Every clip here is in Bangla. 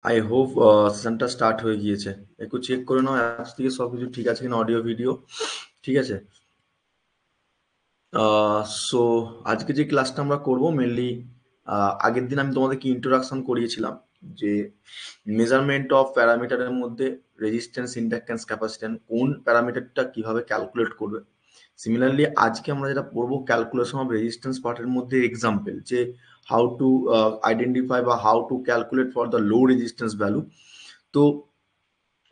আই হোপ সেশনটা স্টার্ট হয়ে গিয়েছে। একটু চেক করে নাও অ্যাপস থেকে সব কিছু ঠিক আছে কিনা, অডিও ভিডিও ঠিক আছে। সো আজকে যে ক্লাসটা আমরা করব মেনলি, আগের দিন আমি তোমাদেরকে ইন্ট্রোডাকশন করিয়েছিলাম যে মেজারমেন্ট অফ প্যারামিটারের মধ্যে রেজিস্ট্যান্স, ইন্ডাকট্যান্স, ক্যাপাসিট্যান্স কোন প্যারামিটারটা কিভাবে ক্যালকুলেট করবে। সিমিলারলি আজকে আমরা যেটা পড়বো ক্যালকুলেশন অফ রেজিস্ট্যান্স পার্টের মধ্যে এক্সাম্পল, যে হাউ টু আইডেন্টিফাই বা how to calculate for the low resistance value. তো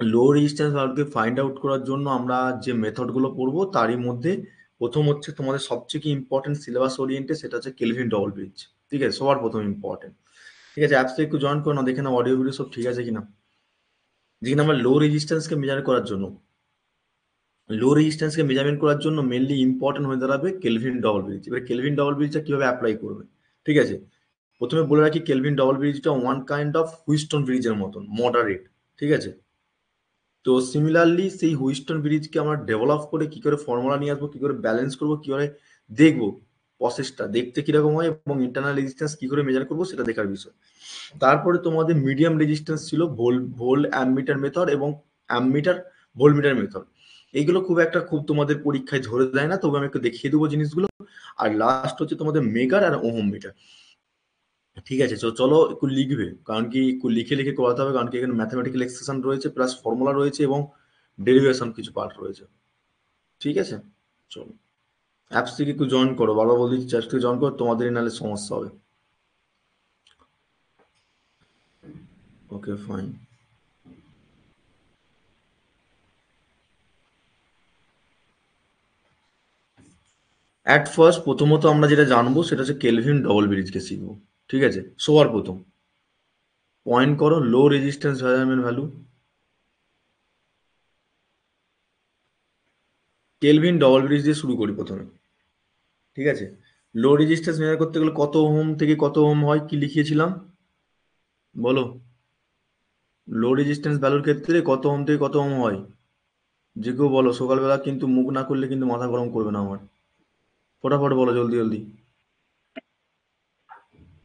লো রেজিস্ট্যান্স ভ্যালুকে ফাইন্ড আউট করার জন্য আমরা যে মেথডগুলো পড়বো তারই মধ্যে প্রথম হচ্ছে তোমাদের সবচেয়ে কি ইম্পর্টেন্ট সিলেবাস ওরিয়েন্টে, সেটা হচ্ছে কেলভিন ডবল ব্রিজ। ঠিক আছে, সবার প্রথম ইম্পর্টেন্ট। ঠিক আছে, অ্যাপসে একটু জয়েন করো না, দেখে নাও অডিও ভিডিও সব ঠিক আছে কিনা। যেখানে আমরা লো রেজিস্ট্যান্সকে মেজার করার জন্য, লো রেজিস্ট্যান্সকে মেজারমেন্ট করার জন্য মেনলি ইম্পর্টেন্ট হয়ে দাঁড়াবে কেলভিন ডবল ব্রিজ। এবার কেলভিন ডবল ব্রিজটা কিভাবে অ্যাপ্লাই করবে, ঠিক আছে। প্রথমে বলে রাখি কেলভিন ডবল ব্রিজটা ওয়ান কাইন্ড অফ হুইস্টন ব্রিজের মতন মডারেট, ঠিক আছে। তো সিমিলারলি সেই হুইস্টন ব্রিজকে আমরা ডেভেলপ করে কি করে ফর্মুলা নিয়ে আসবো, কি করে ব্যালেন্স করবো, কি করে দেখবো প্রসেসটা দেখতে কিরকম হয় এবং ইন্টারনাল রেজিস্ট্যান্স কি করে মেজার করবো সেটা দেখার বিষয়। তারপরে তোমাদের মিডিয়াম রেজিস্ট্যান্স ছিল ভোল্ট অ্যামমিটার মেথড এবং অ্যামমিটার ভোল্টমিটার মেথড। এইগুলো খুব তোমাদের পরীক্ষায় ধরে দেয় না, তবে আমি একটু দেখিয়ে দেবো জিনিসগুলো। আর লাস্ট হচ্ছে তোমাদের মেগার আর ওহম মিটার। ঠিক আছে, তো চলো একটু লিখবে, কারণ কি একটু লিখে লিখে করাতে হবে, কারণ কি এখানে ম্যাথমেটিক্যাল এক্সপ্রেশন রয়েছে, প্লাস ফর্মুলা রয়েছে এবং ডেরিভেশন কিছু পার্ট রয়েছে। ঠিক আছে, চলো অ্যাপস থেকে একটু জয়েন করো, বারবার বলে দিচ্ছি অ্যাপস থেকে জয়েন করো, তোমাদেরই নাহলে সমস্যা হবে। Okay fine. অ্যাট ফার্স্ট প্রথমত আমরা যেটা জানবো সেটা হচ্ছে কেলভিন ডবল ব্রিজকে শিখবো। ঠিক আছে, সবার প্রথম পয়েন্ট করো low resistance measurement value. Kelvin double bridge দিয়ে শুরু করি প্রথমে। ঠিক আছে, লো রেজিস্ট্যান্স মেজার করতে গেলে কত ওহম থেকে কত ওহম হয় কি লিখিয়েছিলাম বলো। লো রেজিস্ট্যান্স ভ্যালুর ক্ষেত্রে কত ওহম থেকে কত ওহম হয়, যে কেউ বলো, সকালবেলা কিন্তু মুখ না করলে কিন্তু মাথা গরম করবে না আমার। ফটাফট বলো জলদি জলদি।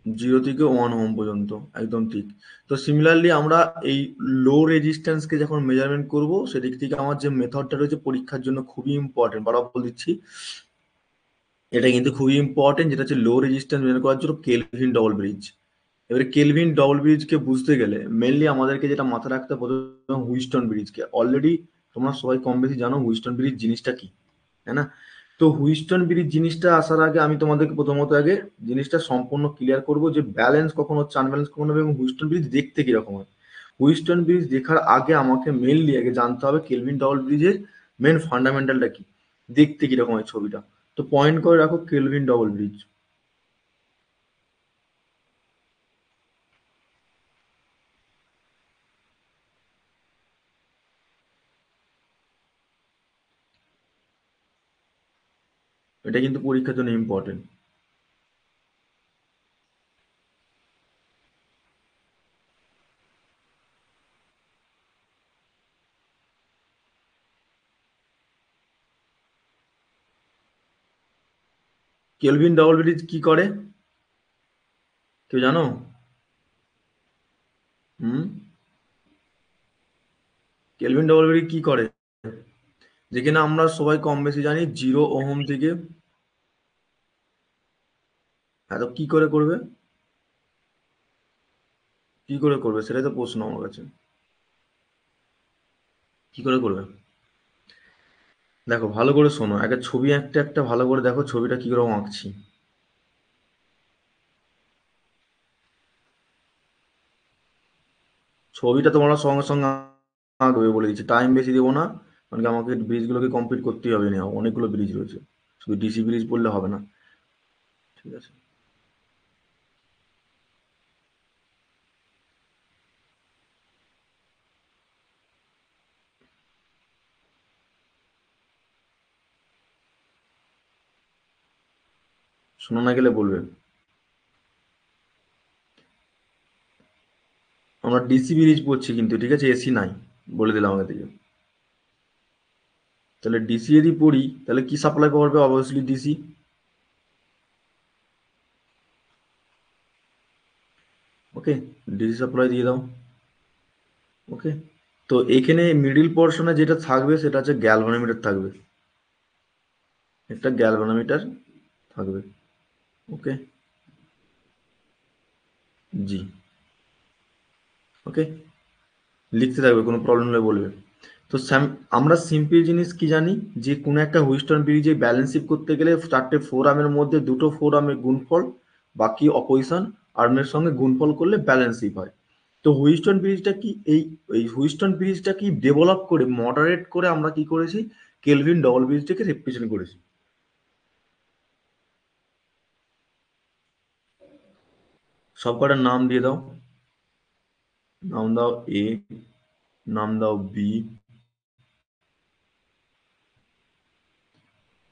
0 থেকে 1 ওহম পর্যন্ত, একদম ঠিক। তো সিমিলারলি আমরা এই লো রেজিস্ট্যান্সকে যখন মেজারমেন্ট করব, সেদিক থেকে আমার যে মেথডটা রয়েছে পরীক্ষার জন্য খুবই ইম্পর্টেন্ট, বারবার বলে দিচ্ছি, এটা কিন্তু খুবই ইম্পর্টেন্ট, যেটা হচ্ছে লো রেজিস্ট্যান্স মেজার করার জন্য কেলভিন ডবল ব্রিজ। এবারে কেলভিন ডবল ব্রিজকে বুঝতে গেলে মেনলি আমাদেরকে যেটা মাথায় রাখতে হবে, প্রথমে হুইস্টন ব্রিজকে অলরেডি তোমরা সবাই কম বেশি জানো হুইস্টন ব্রিজ জিনিসটা কি, তাই না। তো হুইস্টন ব্রিজ জিনিসটা আসার আগে আমি তোমাদেরকে প্রথমত আগে জিনিসটা সম্পূর্ণ ক্লিয়ার করব যে ব্যালেন্স কখন হচ্ছে, আনব্যালেন্স কখন হবে, এবং হুইস্টন ব্রিজ দেখতে কিরকম হয়। হুইস্টন ব্রিজ দেখার আগে আমাকে মেনলি আগে জানতে হবে কেলভিন ডবল ব্রিজের মেন ফান্ডামেন্টালটা কি, দেখতে কিরকম হয় ছবিটা। তো পয়েন্ট করে রাখো কেলভিন ডবল ব্রিজ। এটা কিন্তু পরীক্ষার জন্য ইম্পর্টেন্ট। কেলভিন ডবল ব্রিজ কি করে কেউ জানো? হুম, কেলভিন ডবল ব্রিজ কি করে, যেখানে আমরা সবাই কম বেশি জানি 0 ওহম থেকে, এত কি করে করবে, কি করে করবে সেটাই তো প্রশ্ন আমার কাছে। কি করে করবে, দেখো ভালো করে শোনো, একটা ছবি একটা একটা ভালো করে দেখো ছবিটা কি রকম আঁকছি। ছবিটা তোমরা সঙ্গে সঙ্গে আঁকবে বলে দিচ্ছি, টাইম বেশি দেবো না, কারণ কি আমাকে ব্রিজগুলোকে কমপ্লিট করতেই হবে, না অনেকগুলো ব্রিজ রয়েছে, শুধু ডিসি ব্রিজ পড়লে হবে না। ঠিক আছে, শোনা না গেলে বলবে। আমরা ডিসি ব্রিজ পড়ছি কিন্তু, ঠিক আছে, এসি নাই, বলে দিলাম আগে থেকে। তাহলে ডিসি যদি পড়ি তাহলে কি সাপ্লাই পাওয়ার পাবে, অবভিয়াসলি ডিসি। ওকে, ডিসি সাপ্লাই দিয়ে দাও। ওকে, তো এখানে মিডিল পোর্শনে যেটা থাকবে সেটা হচ্ছে গ্যালভানোমিটার থাকবে, একটা গ্যালভানোমিটার থাকবে। ওকে, জি, ওকে, লিখতে থাকবে, কোনো প্রবলেম হলে বলবে। তো আমরা সিম্পল জিনিস কি জানি, যে কোনো একটা হুইস্টন ব্রিজে ব্যালেন্স শিপ করতে গেলে চারটে ফোর আর্মের মধ্যে দুটো ফোর আর্মের গুণফল বাকি অপোজিশন আর্মের সঙ্গে গুণফল করলে ব্যালেন্স শিপ হয়। তো হুইস্টন ব্রিজটা কি, এই হুইস্টন ব্রিজটা কি ডেভেলপ করে মডারেট করে আমরা কি করেছি, কেলভিন ডবল ব্রিজটাকে রিপ্রেজেন্ট করেছি। সব কটার নাম দিয়ে দাও। নাম দাও এ, নাম দাও বি,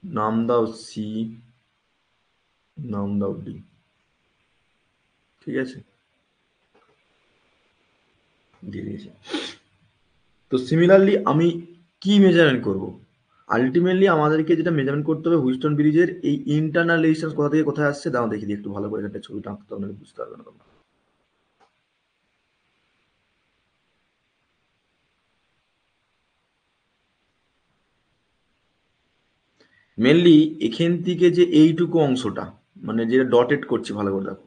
নাম দাও সি, নাম দাও ডি। ঠিক আছে, দিয়ে দিয়েছি। তো সিমিলারলি আমি কি মেজারমেন্ট করব, আলটিমেটলি আমাদেরকে যেটা মেজারমেন্ট করতে হবে হুইস্টন ব্রিজের এই ইন্টারনাল রেজিস্ট্যান্স কোথা থেকে কোথায় আসছে, দাও দেখি দিই একটু ভালো করে, একটা ছবিটা আঁকতে হবে, বুঝতে পারবে না তোমরা। মেনলি এখান থেকে যে এইটুকু অংশটা, মানে যেটা ডটেড করছি ভালো করে দেখো,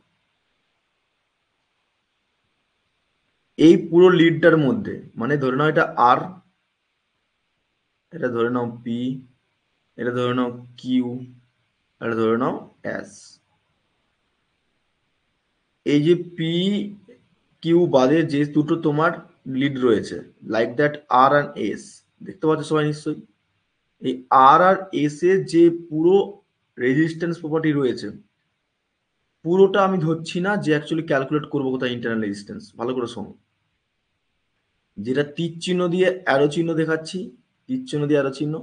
এই পুরো লিডটার মধ্যে, মানে ধরে নাও এটা আর, এটা ধরে নাও পি, এটা ধরে নাও কিউ, এটা ধরে নাও এস। এই যে পি কিউ বাদে যে দুটো তোমার লিড রয়েছে, like that R and S, দেখতে পাচ্ছ সবাই নিশ্চয়ই। এই আর আর এস এর যে পুরো রেজিস্ট্যান্স প্রপার্টি রয়েছে, পুরোটা আমি ধরছি না, যে অ্যাকচুয়ালি ক্যালকুলেট করবো কোথায় ইন্টারনাল রেজিস্ট্যান্স, ভালো করে শোনো। যেটা তীর চিহ্ন দিয়ে অ্যারো চিহ্ন দেখাচ্ছি, তীর চিহ্ন দিয়ে অ্যারো চিহ্ন,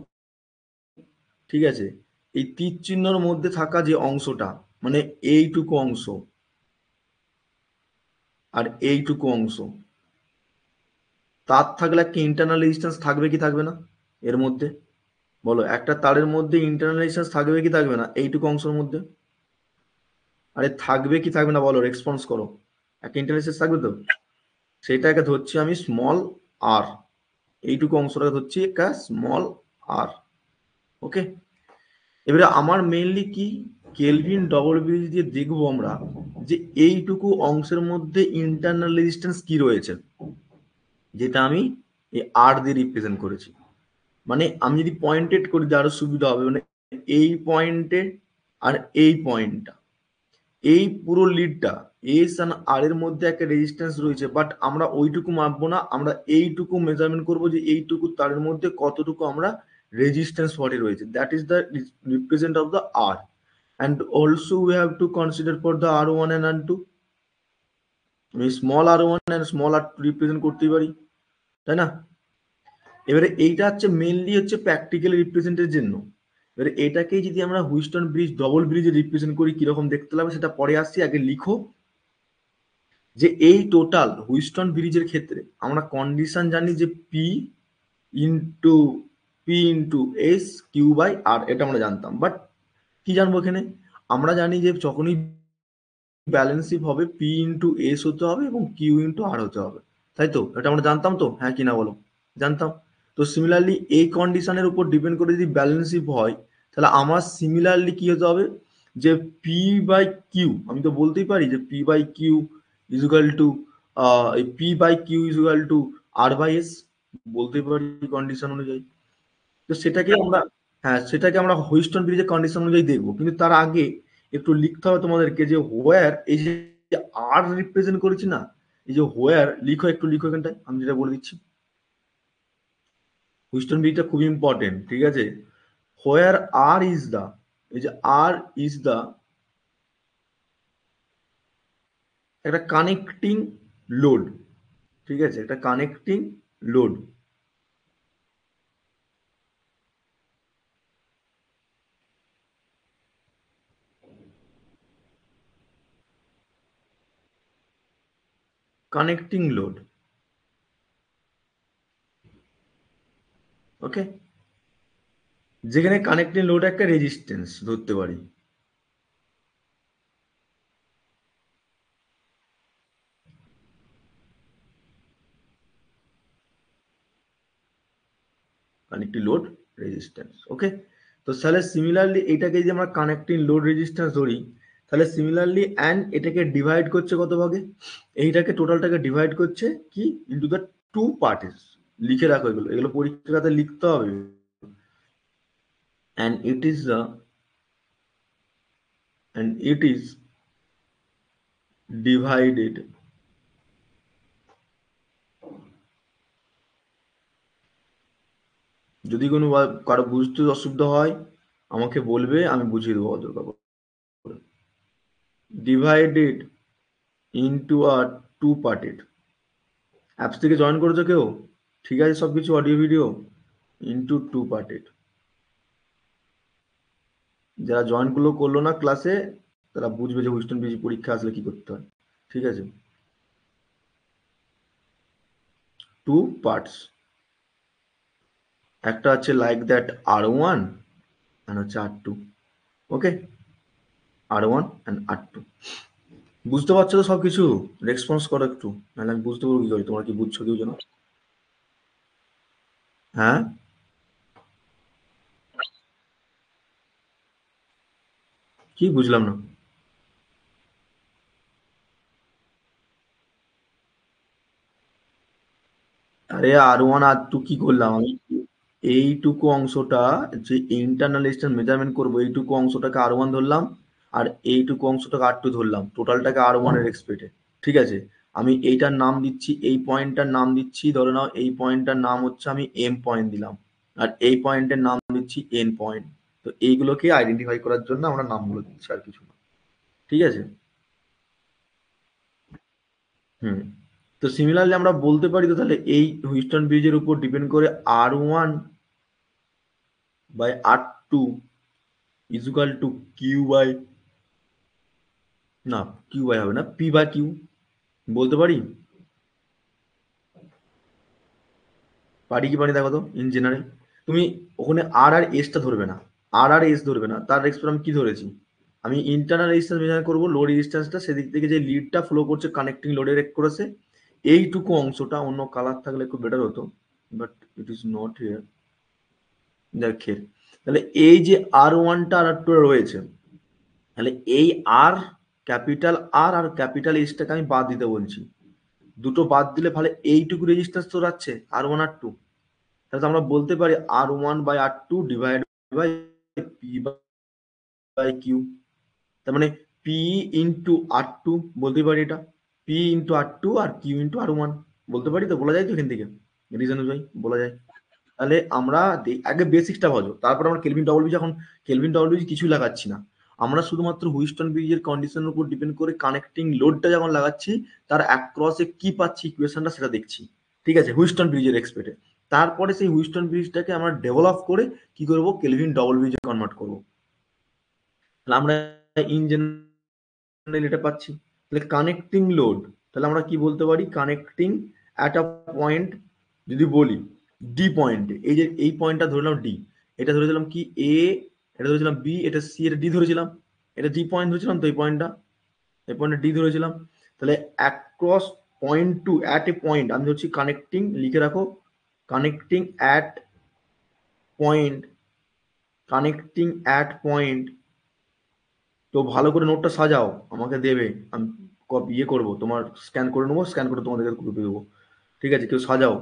ঠিক আছে, এই তীর চিহ্নর মধ্যে থাকা যে অংশটা, মানে এইটুকু অংশ আর এইটুকু অংশ, তার থাকলে একটা ইন্টারনাল রেজিস্ট্যান্স থাকবে কি থাকবে না এর মধ্যে? বলো, একটা তারের মধ্যে ইন্টারনাল রেজিস্ট্যান্স থাকবে কি থাকবে না এইটুকু অংশের মধ্যে? আরে থাকবে কি থাকবে না বলো, রেসপন্স করো। একটা ইন্টারনাল রেজিস্ট্যান্স থাকবে তো, সেটাকে ধরছি আমি স্মল আর, এইটুকু অংশটাকে ধরছি একটা স্মল আর। ওকে, এবারে আমার মেইনলি কি, কেলভিন ডবল ব্রিজ দিয়ে দেখবো আমরা যে এইটুকু অংশের মধ্যে ইন্টারনাল রেজিস্ট্যান্স কি রয়েছে, যেটা আমি এই আর দিয়ে রিপ্রেজেন্ট করেছি। মানে আমি যদি পয়েন্টেড করি যে আরো সুবিধা হবে, মানে এই পয়েন্টে আর এই পয়েন্টটা, এই পুরো লিডটা এস আর আর এর মধ্যে একটা রেজিস্ট্যান্স রয়েছে, বাট আমরা ওইটুকু মাপবো না, আমরা এইটুকু মেজারমেন্ট করবো যে এইটুকু তারের মধ্যে কতটুকু আমরা রেজিস্ট্যান্স ফর্টি রয়েছে, that is the represent of the R. And also we have to consider for the R one and R two, আমি small R one and small R two represent করতেই পারি, তাই না? এবারে এইটা হচ্ছে মেনলি হচ্ছে প্র্যাকটিক্যাল রিপ্রেজেন্টের জন্য। এবারে এটাকেই যদি আমরা হুইস্টন ব্রিজ ডবল ব্রিজে রিপ্রেজেন্ট করি কিরকম দেখতে হবে সেটা পরে আসছি, আগে লিখো যে এই টোটাল হুইস্টন ব্রিজের ক্ষেত্রে আমরা কন্ডিশন জানি যে into P into S Q by R, এটা আমরা জানতাম, বাট কি জানবো এখানে, আমরা জানি যে যখনই ব্যালেন্স শিপ হবে P/S হতে হবে এবং Q/R হতে হবে, তাই তো? এটা আমরা জানতাম তো, হ্যাঁ কি না বলো? জানতাম। তো সিমিলারলি এই কন্ডিশনের উপর ডিপেন্ড করে যদি ব্যালেন্স শিপ হয়, তাহলে আমার সিমিলারলি কি হতে হবে, যে P/Q, আমি তো বলতেই পারি যে P/Q ইজ ইকুয়াল টু এই P/Q is equal two R/S, বলতেই পারি কন্ডিশন অনুযায়ী। তো সেটাকে আমরা, হ্যাঁ সেটাকে আমরা হুইস্টন ব্রিজের কন্ডিশন অনুযায়ী দেখবো, কিন্তু তার আগে একটু লিখতে হবে তোমাদেরকে যে হোয়ার, এই যে আর রিপ্রেজেন্ট করেছি না, এই যে হোয়ার, লিখো একটু, লিখো এখানটায়, আমি যেটা বলে দিচ্ছি। হুইস্টন ব্রিজটা খুব ইম্পর্টেন্ট, ঠিক আছে। হোয়ার আর ইজ দা, এই যে আর ইজ দা একটা কানেক্টিং লোড, ঠিক আছে, একটা কানেক্টিং লোড। কানেক্টিং লোড, ওকে, যেখানে কানেক্টিং লোড একটা রেজিস্ট্যান্স ধরতে পারি। Connecting load resistance. ওকে, তো তাহলে সিমিলারলি এটাকে যদি আমরা কানেক্টিং লোড রেজিস্ট্যান্স ধরি, তাহলে সিমিলারলি অ্যান্ড এটাকে ডিভাইড করছে কত ভাগে, এইটাকে টোটালটাকে ডিভাইড করছে কি ইন্টু দ্য টু পার্টিস। লিখে রাখো এগুলো, এগুলো পরীক্ষাতে লিখতে হবে। and it is the and it is divided যদি কোনো কারো বুঝতে অসুবিধা হয় আমাকে বলবে, আমি বুঝিয়ে দেবো অদরকার পড়লে। Divided into a two parted. Apps থেকে জয়েন করেছো কেউ? ঠিক আছে সব কিছু audio video? Into two parted. যারা জয়েন করলো না ক্লাসে তারা বুঝবে যে হুইস্টন ব্রিজ পরীক্ষা আসলে কি করতে হয়। ঠিক আছে, টু পার্টস, একটা আছে লাইক দ্যাট R1 আর হচ্ছে R2। Okay, R1 and R2। বুঝতে পারছো তো সবকিছু? রেসপন্স করো একটু, নাহলে আমি বুঝতে পারবো কি করে তোমরা কি বুঝছো কেউ যেন। হ্যাঁ, কি বুঝলাম না? আরে R1 R2 কি করলাম আমি? এইটুকু অংশটা যে ইন্টারনাল ডিসটেন্স মেজারমেন্ট করবো এইটুকু অংশটাকে R1 ধরলাম, আর এইটুকু অংশটাকে R2 ধরলাম, টোটালটাকে R1 এর এক্সপেক্টে। ঠিক আছে, আমি এইটার নাম দিচ্ছি, এই পয়েন্টটার নাম দিচ্ছি, ধরে নাও এই পয়েন্টটার নাম হচ্ছে আমি M পয়েন্ট দিলাম, আর এই পয়েন্টের নাম দিচ্ছি N পয়েন্ট। তো এইগুলোকে আইডেন্টিফাই করার জন্য আমরা নামগুলো দিচ্ছি, আর কিছু না। ঠিক আছে। হুম, তো সিমিলারলি আমরা বলতে পারি তো তাহলে এই হুইস্টন ব্রিজের উপর ডিপেন্ড করে R1 by R2 equal to Q by, না কিউ বাই হবে না, পি বাই কিউ বলতে পারি। পারি কি পারি দেখো তো ইন জেনারেল। তুমি ওখানে আর আর এসটা ধরবে না, আর আর এস ধরবে না, তার রেসপেক্ট আমি কি ধরেছি, আমি ইন্টারনাল রেজিস্ট্যান্স মেজার করবো, লোড রেজিস্ট্যান্সটা সেদিক থেকে যে লিডটা ফ্লো করছে কানেক্টিং লোডের এক করেছে, এইটুকু অংশটা অন্য কালার থাকলে একটু বেটার হতো, but it is not here. দেখে তাহলে এই যে R1টা আর R2 রয়েছে, তাহলে এই আর ক্যাপিটাল আর আর ক্যাপিটাল এসটাকে আমি বাদ দিতে বলছি। দুটো বাদ দিলে তাহলে এইটুকু রেজিস্ট্যান্স তো রাখছে R1 R2। তাহলে তো আমরা বলতে পারি R1 by R2 divide by P by Q. তার মানে পি ইন্টু R2 বলতে পারি এটা, পি ইন্টু R2 আর কিউ ইন্টু R1 বলতে পারি তো, বলা যায় তো এখান থেকে রিজন অনুযায়ী বলা যায়। তাহলে আমরা আগে বেসিক্সটা বোঝো, তারপর আমরা কেলভিন ডবল ব্রিজ, এখন কেলভিন ডবল ব্রিজ কিছু লাগাচ্ছি না, আমরা শুধুমাত্র হুইস্টন ব্রিজের কন্ডিশনের উপর ডিপেন্ড করে কানেক্টিং লোডটা যখন লাগাচ্ছি তার অ্যাক্রসে কি পাচ্ছি ইকুয়েশনটা সেটা দেখছি। ঠিক আছে, হুইস্টন ব্রিজের এক্সপেক্টে। তারপরে সেই হুইস্টন ব্রিজটাকে আমরা ডেভেলপ করে কি করব, কেলভিন ডবল ব্রিজে কনভার্ট করব। তাহলে আমরা ইন জেনারেল এটা পাচ্ছি। তাহলে কানেক্টিং লোড, তাহলে আমরা কি বলতে পারি, কানেক্টিং অ্যাট আ পয়েন্ট, যদি বলি ডি পয়েন্টে, এই যে এই পয়েন্টটা ধরলাম ডি, এটা ধরেছিলাম কি এ, এটা ধরেছিলাম বি, এটা সি, এটা ডি ধরেছিলাম, এটা ডি পয়েন্ট ধরেছিলাম, তো এই পয়েন্টটা, এই পয়েন্টটা ডি ধরেছিলাম। তাহলে across point to at A point আমি ধরছি কানেক্টিং, লিখে রাখো, connecting at point, connecting at point. তো ভালো করে নোটটা সাজাও, আমাকে দেবে, আমি ইয়ে করবো, তোমার স্ক্যান করে নেবো, স্ক্যান করে তোমাদেরকে গ্রুপে দেবো। ঠিক আছে, কেউ সাজাও।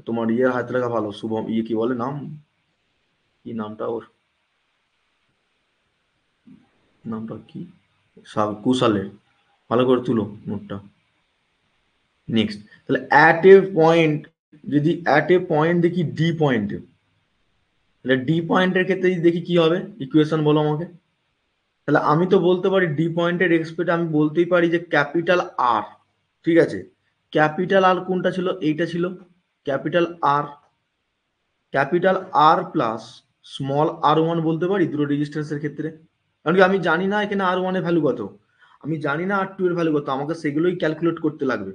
তোমার ইয়ের হাতে রাখা ভালো, শুভম, ইয়ে কি বলে নাম, কি নামটা ওর, নামটা কি, কুশালের, ভালো করে তুলো নোটটা। নেক্সট, তাহলে অ্যাট এ পয়েন্ট, যদি অ্যাট এ পয়েন্ট দেখি ডি পয়েন্টে, তাহলে ডি পয়েন্টের ক্ষেত্রে যদি দেখি কি হবে, ইকুয়েশন বলো আমাকে। তাহলে আমি তো বলতে পারি ডি পয়েন্টের রেসপেক্টে আমি বলতেই পারি যে ক্যাপিটাল আর। ঠিক আছে, ক্যাপিটাল আর কোনটা ছিল, এইটা ছিল capital R, capital R plus small R1 বলতে পারি দুটো রেজিস্ট্যান্সের ক্ষেত্রে। কারণ কি আমি জানি না এখানে R1 এর ভ্যালু কত, আমি জানি না R2 এর ভ্যালু কত, আমাকে সেগুলোই ক্যালকুলেট করতে লাগবে।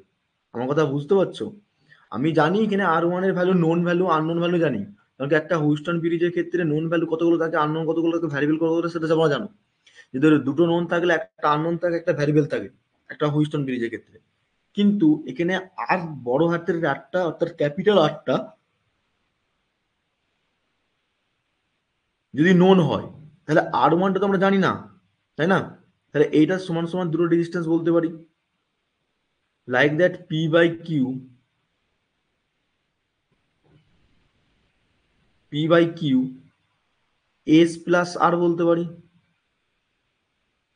আমার কথা বুঝতে পারছো? আমি জানি এখানে R1 এর value, known value, unknown value জানি। কারণ কি একটা হুইস্টন ব্রিজের ক্ষেত্রে নোন ভ্যালু কতগুলো থাকে, আননোন কতগুলো থাকে, ভ্যারিয়েবল কতগুলো থাকে, সেটা তোমরা জানো। যদি দুটো নোন থাকলে একটা আননোন থাকে, একটা ভ্যারিয়েবল থাকে একটা হুইস্টন ব্রিজের ক্ষেত্রে। কিন্তু এখানে আর বড় হাতের আটটা অর্থাৎ ক্যাপিটাল আটটা যদি নোন হয় তাহলে আর ওয়ানটা তো আমরা জানি না, তাই না? তাহলে এইটা সমান সমান দুটো রেজিস্ট্যান্স বলতে পারি, like that P by Q, P by Q S plus R বলতে পারি,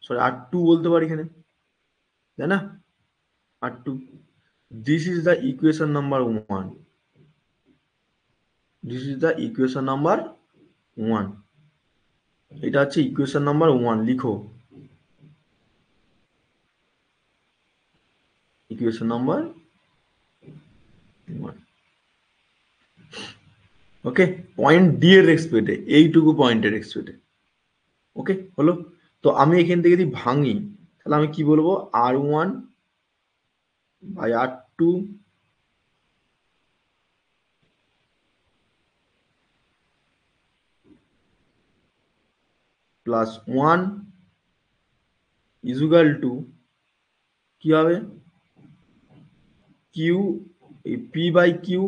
সরি আর টু বলতে পারি এখানে, তাই না? R two, this is the equation number one, this is the equation number one, এটা হচ্ছে ইকুয়েশন নাম্বার ওয়ান, লিখো equation number one. Okay, point D এর রেসপেক্টে, এইটুকু পয়েন্টের রেসপেক্টে। ওকে, হলো? তো আমি এখান থেকে যদি ভাঙি তাহলে আমি কি বলবো, R one by R two plus one equal to কি হবে, কিউ, এই পি বাই কিউ,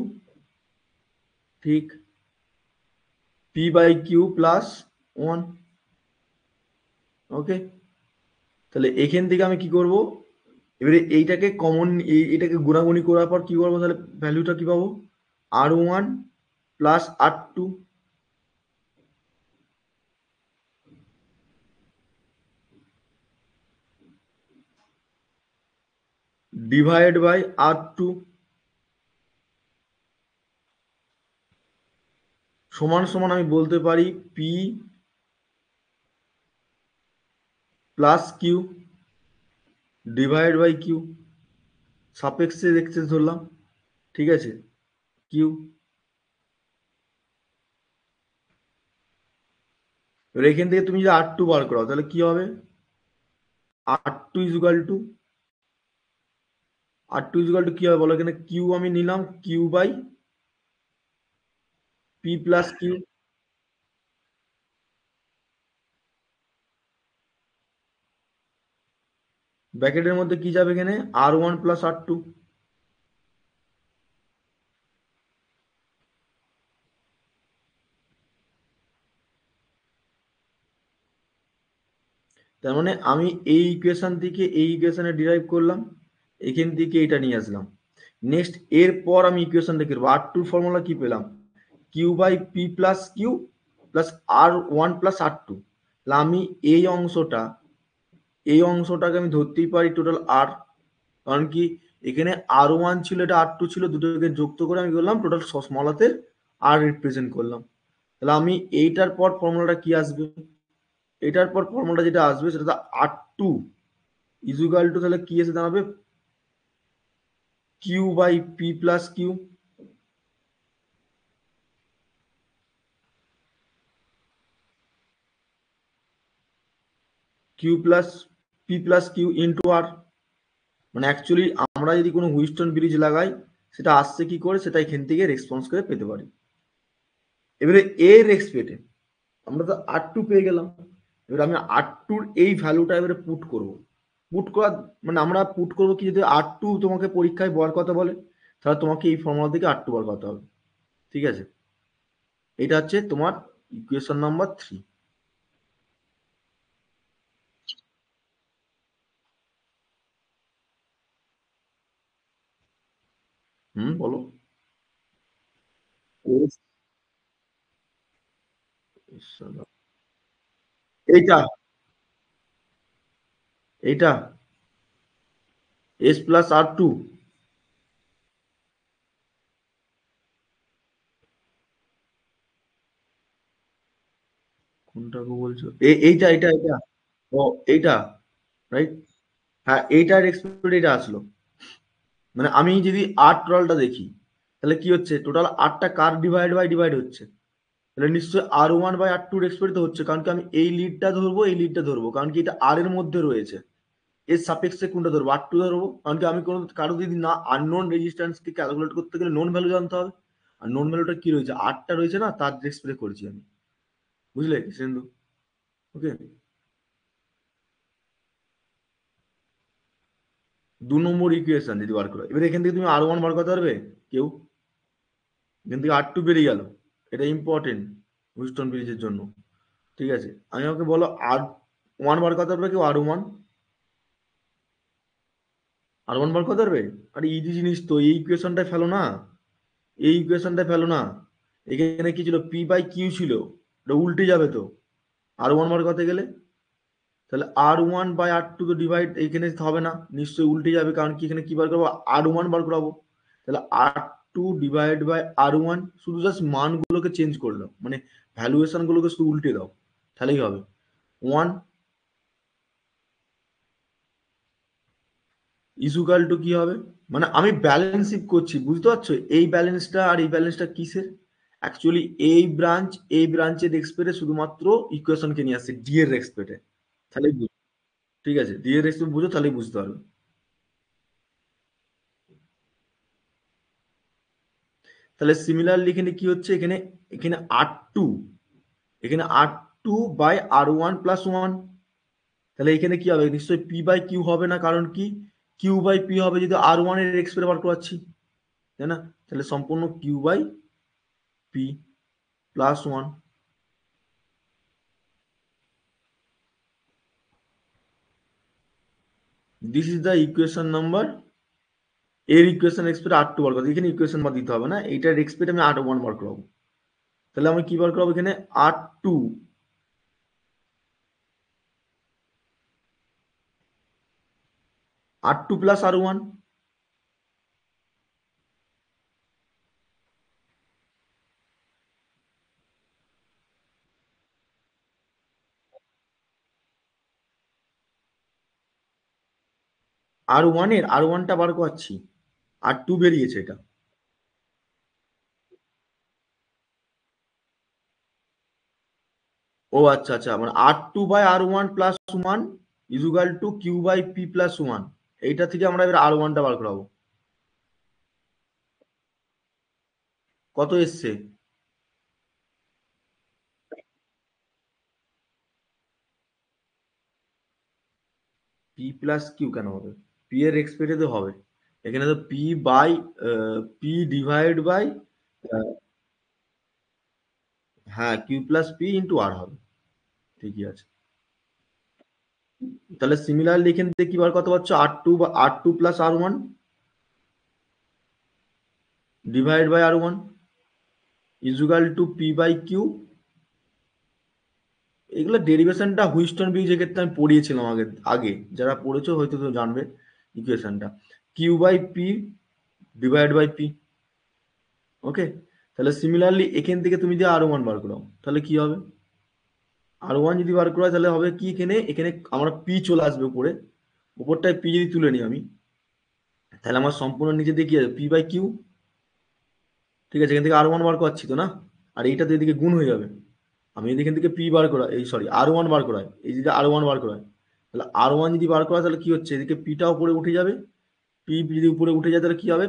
ঠিক, P by Q plus one. Okay, তাহলে এখান থেকে আমি কি করব, এবারে এইটাকে কমন, এটাকে গুণাগুণি করার পর কি করবো, তাহলে ভ্যালুটা কি পাবো, R one plus R two divide by R two সমান সমান আমি বলতে পারি P plus Q divide by Q, সাপেক্ষে দেখতে ধরলাম, ঠিক আছে, কিউ। এবার এখান থেকে তুমি যদি আর টু বার করো তাহলে কি হবে, R two equal to, R two equal to কি হবে বলো, এখানে কিউ আমি নিলাম, Q by P plus Q, ব্র্যাকেটের মধ্যে কি যাবে এখানে, R one plus R two. তার মানে আমি এই ইকুয়েশন থেকে এই ইকুয়েশনে ডিরাইভ করলাম, এখান থেকে এটা নিয়ে আসলাম। নেক্সট এরপর আমি ইকুয়েশন দেখে দেবো, আর টুর ফর্মুলা কি পেলাম, Q by P plus Q plus R one plus R two. তাহলে আমি এই অংশটা, এই অংশটাকে আমি ধরতেই পারি টোটাল আর, কারণ কি এখানে আর ওয়ান ছিল, এটা আর টু ছিল, দুটোকে যুক্ত করে আমি করলাম টোটাল স্মল হাতের আর রিপ্রেজেন্ট করলাম। তাহলে আমি এইটার পর ফর্মুলাটা কি আসবে, এটার পর ফর্মুলাটা যেটা আসবে সেটা আর টু ইজুগাল টু, তাহলে কি এসে দাঁড়াবে, Q by P plus Q, Q plus P plus Q into R. মানে অ্যাকচুয়ালি আমরা যদি কোনো হুইস্টন ব্রিজ লাগাই সেটা আসছে কি করে, সেটা এখান থেকে রেসপন্স করে পেতে পারি। এবারে এর রেসপেক্টে আমরা তো আর টু পেয়ে গেলাম, এবার আমি আর টুর এই ভ্যালুটা এবারে পুট করব, পুট করা মানে আমরা পুট করবো কি, যদি আর টু তোমাকে পরীক্ষায় বার কথা বলে তাহলে তোমাকে এই ফর্মুলা থেকে আর টু বার করতে হবে, ঠিক আছে? এটা হচ্ছে তোমার ইকুয়েশন নাম্বার থ্রি। বলো। এইটা, এইটা এস প্লাস আর টু, কোনটাকে বলছো, এইটা এইটা এটা, ও এইটা, রাইট, হ্যাঁ এইটার এক্সপেক্ট এটা আসলো। মানে আমি যদি আর টোটালটা দেখি তাহলে কি হচ্ছে, টোটাল আটটা কার ডিভাইড বাই ডিভাইড হচ্ছে, তাহলে নিশ্চয়ই আর ওয়ান বাই আর টুর এক্সপেক্ট তো হচ্ছে, কারণ কি আমি এই লিডটা ধরবো, এই লিডটা ধরবো, কারণ কি এটা আর এর মধ্যে রয়েছে, এর সাপেক্ষে কোনটা ধরবো, আর টু ধরবো, কারণ কি আমি কোনো কারো যদি না আননোন রেজিস্ট্যান্সকে ক্যালকুলেট করতে গেলে নোন ভ্যালু জানতে হবে, আর নোন ভ্যালুটা কি রয়েছে, আটটা রয়েছে না, তার এক্সপেক্ট করেছি আমি, বুঝলে সিন্ধু? ওকে, দু নম্বর ইকুয়েশন যদি বার করো, এবার এখান থেকে তুমি আর ওয়ান বার করতে পারবে কেউ, এখান থেকে আর টু বেরিয়ে গেল, এটা ইম্পর্টেন্ট হুইস্টন ব্রিজের জন্য। ঠিক আছে, আমি আমাকে বলো আর ওয়ান বার করতে পারবে কেউ? আর ওয়ান বার করতে পারবে? আরে ইজি জিনিস তো, এই ইকুয়েশনটা ফেলো না, এই ইকুয়েশনটা ফেলো না। এখানে কি ছিল? পি বাই কিউ ছিল, এটা উল্টে যাবে তো আর ওয়ান বার করতে গেলে। তাহলে R1/R2 তো ডিভাইড এখানে হবে না, নিশ্চয়ই উল্টে যাবে, কারণ কি এখানে কি বার করবো? R1 বার করাবো। তাহলে R2/R1, শুধু জাস্ট মানগুলোকে চেঞ্জ করলো, মানে ভ্যালুয়েশন গুলোকে শুধু উল্টে দাও, তাহলেই হবে। 1 কি হবে? মানে আমি ব্যালেন্স শিফট করছি, বুঝতে পারছো? এই ব্যালেন্সটা আর এই ব্যালেন্সটা কিসের? অ্যাকচুয়ালি এই ব্রাঞ্চের রেসপেক্টে শুধুমাত্র ইকুয়েশনকে নিয়ে আসছে, ডি এর রেসপেক্টে। তাহলেই বুঝো। ঠিক আছে, ডি এর রেসপেক্ট বুঝো, তাহলেই বুঝতে পারবে। তাহলে সিমিলারলি এখানে কি হচ্ছে? এখানে এখানে R2, এখানে R2/R1+1। তাহলে এখানে কি হবে? নিশ্চয়ই পি বাই কিউ হবে না, কারণ কি কিউ বাই পি হবে যদি R1 এর এক্সপ্রেস বার করাচ্ছি, তাই না? তাহলে সম্পূর্ণ Q by P plus one. This is the equation number. এর ইকুয়েশন এক্সপ্রেস R2 বার করতে, এখানে ইকুয়েশন বার দিতে হবে না, এইটার এক্সপ্রেস আমি R1 বার করাবো। তাহলে আমি কি বার করাবো? এখানে R2, R2 প্লাস R1। আর ওয়ানটা বার করাচ্ছি, R2 বেরিয়েছে এটা। ও আচ্ছা আচ্ছা, মানে R2/R1+1 ইজুগাল টু Q/P+1, এইটা থেকে আমরা এবার আর ওয়ানটা বার করাবো। কত এসছে? P+Q কেন হবে? পি এর এক্সপেক্টে তো হবে, এখানে তো P ডিভাইড বাই, হ্যাঁ, Q+P × R হবে। ঠিকই আছে। তাহলে সিমিলারলি এখান থেকে কি বার করতে পারছো? R2 plus R1 divide by R1 equal to P/Q। এগুলো ডেরিভেশনটা হুইস্টন ব্রিজের ক্ষেত্রে আমি পড়িয়েছিলাম আগে আগে, যারা পড়েছো হয়তো তো জানবে ইকুয়েশনটা। Q/P divide by P. Okay, তাহলে সিমিলারলি এখান থেকে তুমি যদি আর ওয়ান বার করো তাহলে কি হবে? আর ওয়ান যদি বার করা হয়, তাহলে হবে কি? এখানে এখানে আমরা পি চলে আসবে উপরে, উপরটায় পি যদি তুলে নিই আমি, তাহলে আমার সম্পূর্ণ নিচে দিয়ে কি আছে? P/Q। ঠিক আছে, এখান থেকে আর ওয়ান বার করছি তো না, আর এইটা তো এদিকে গুণ হয়ে যাবে। আমি যদি এখান থেকে পি বার করা, এই সরি আর ওয়ান বার করাই, এই যদি আর ওয়ান বার করাই, তাহলে আর ওয়ান যদি বার করা হয়, তাহলে কি হচ্ছে? এদিকে পিটা উপরে উঠে যাবে। পি যদি উপরে উঠে যায়, তাহলে কি হবে?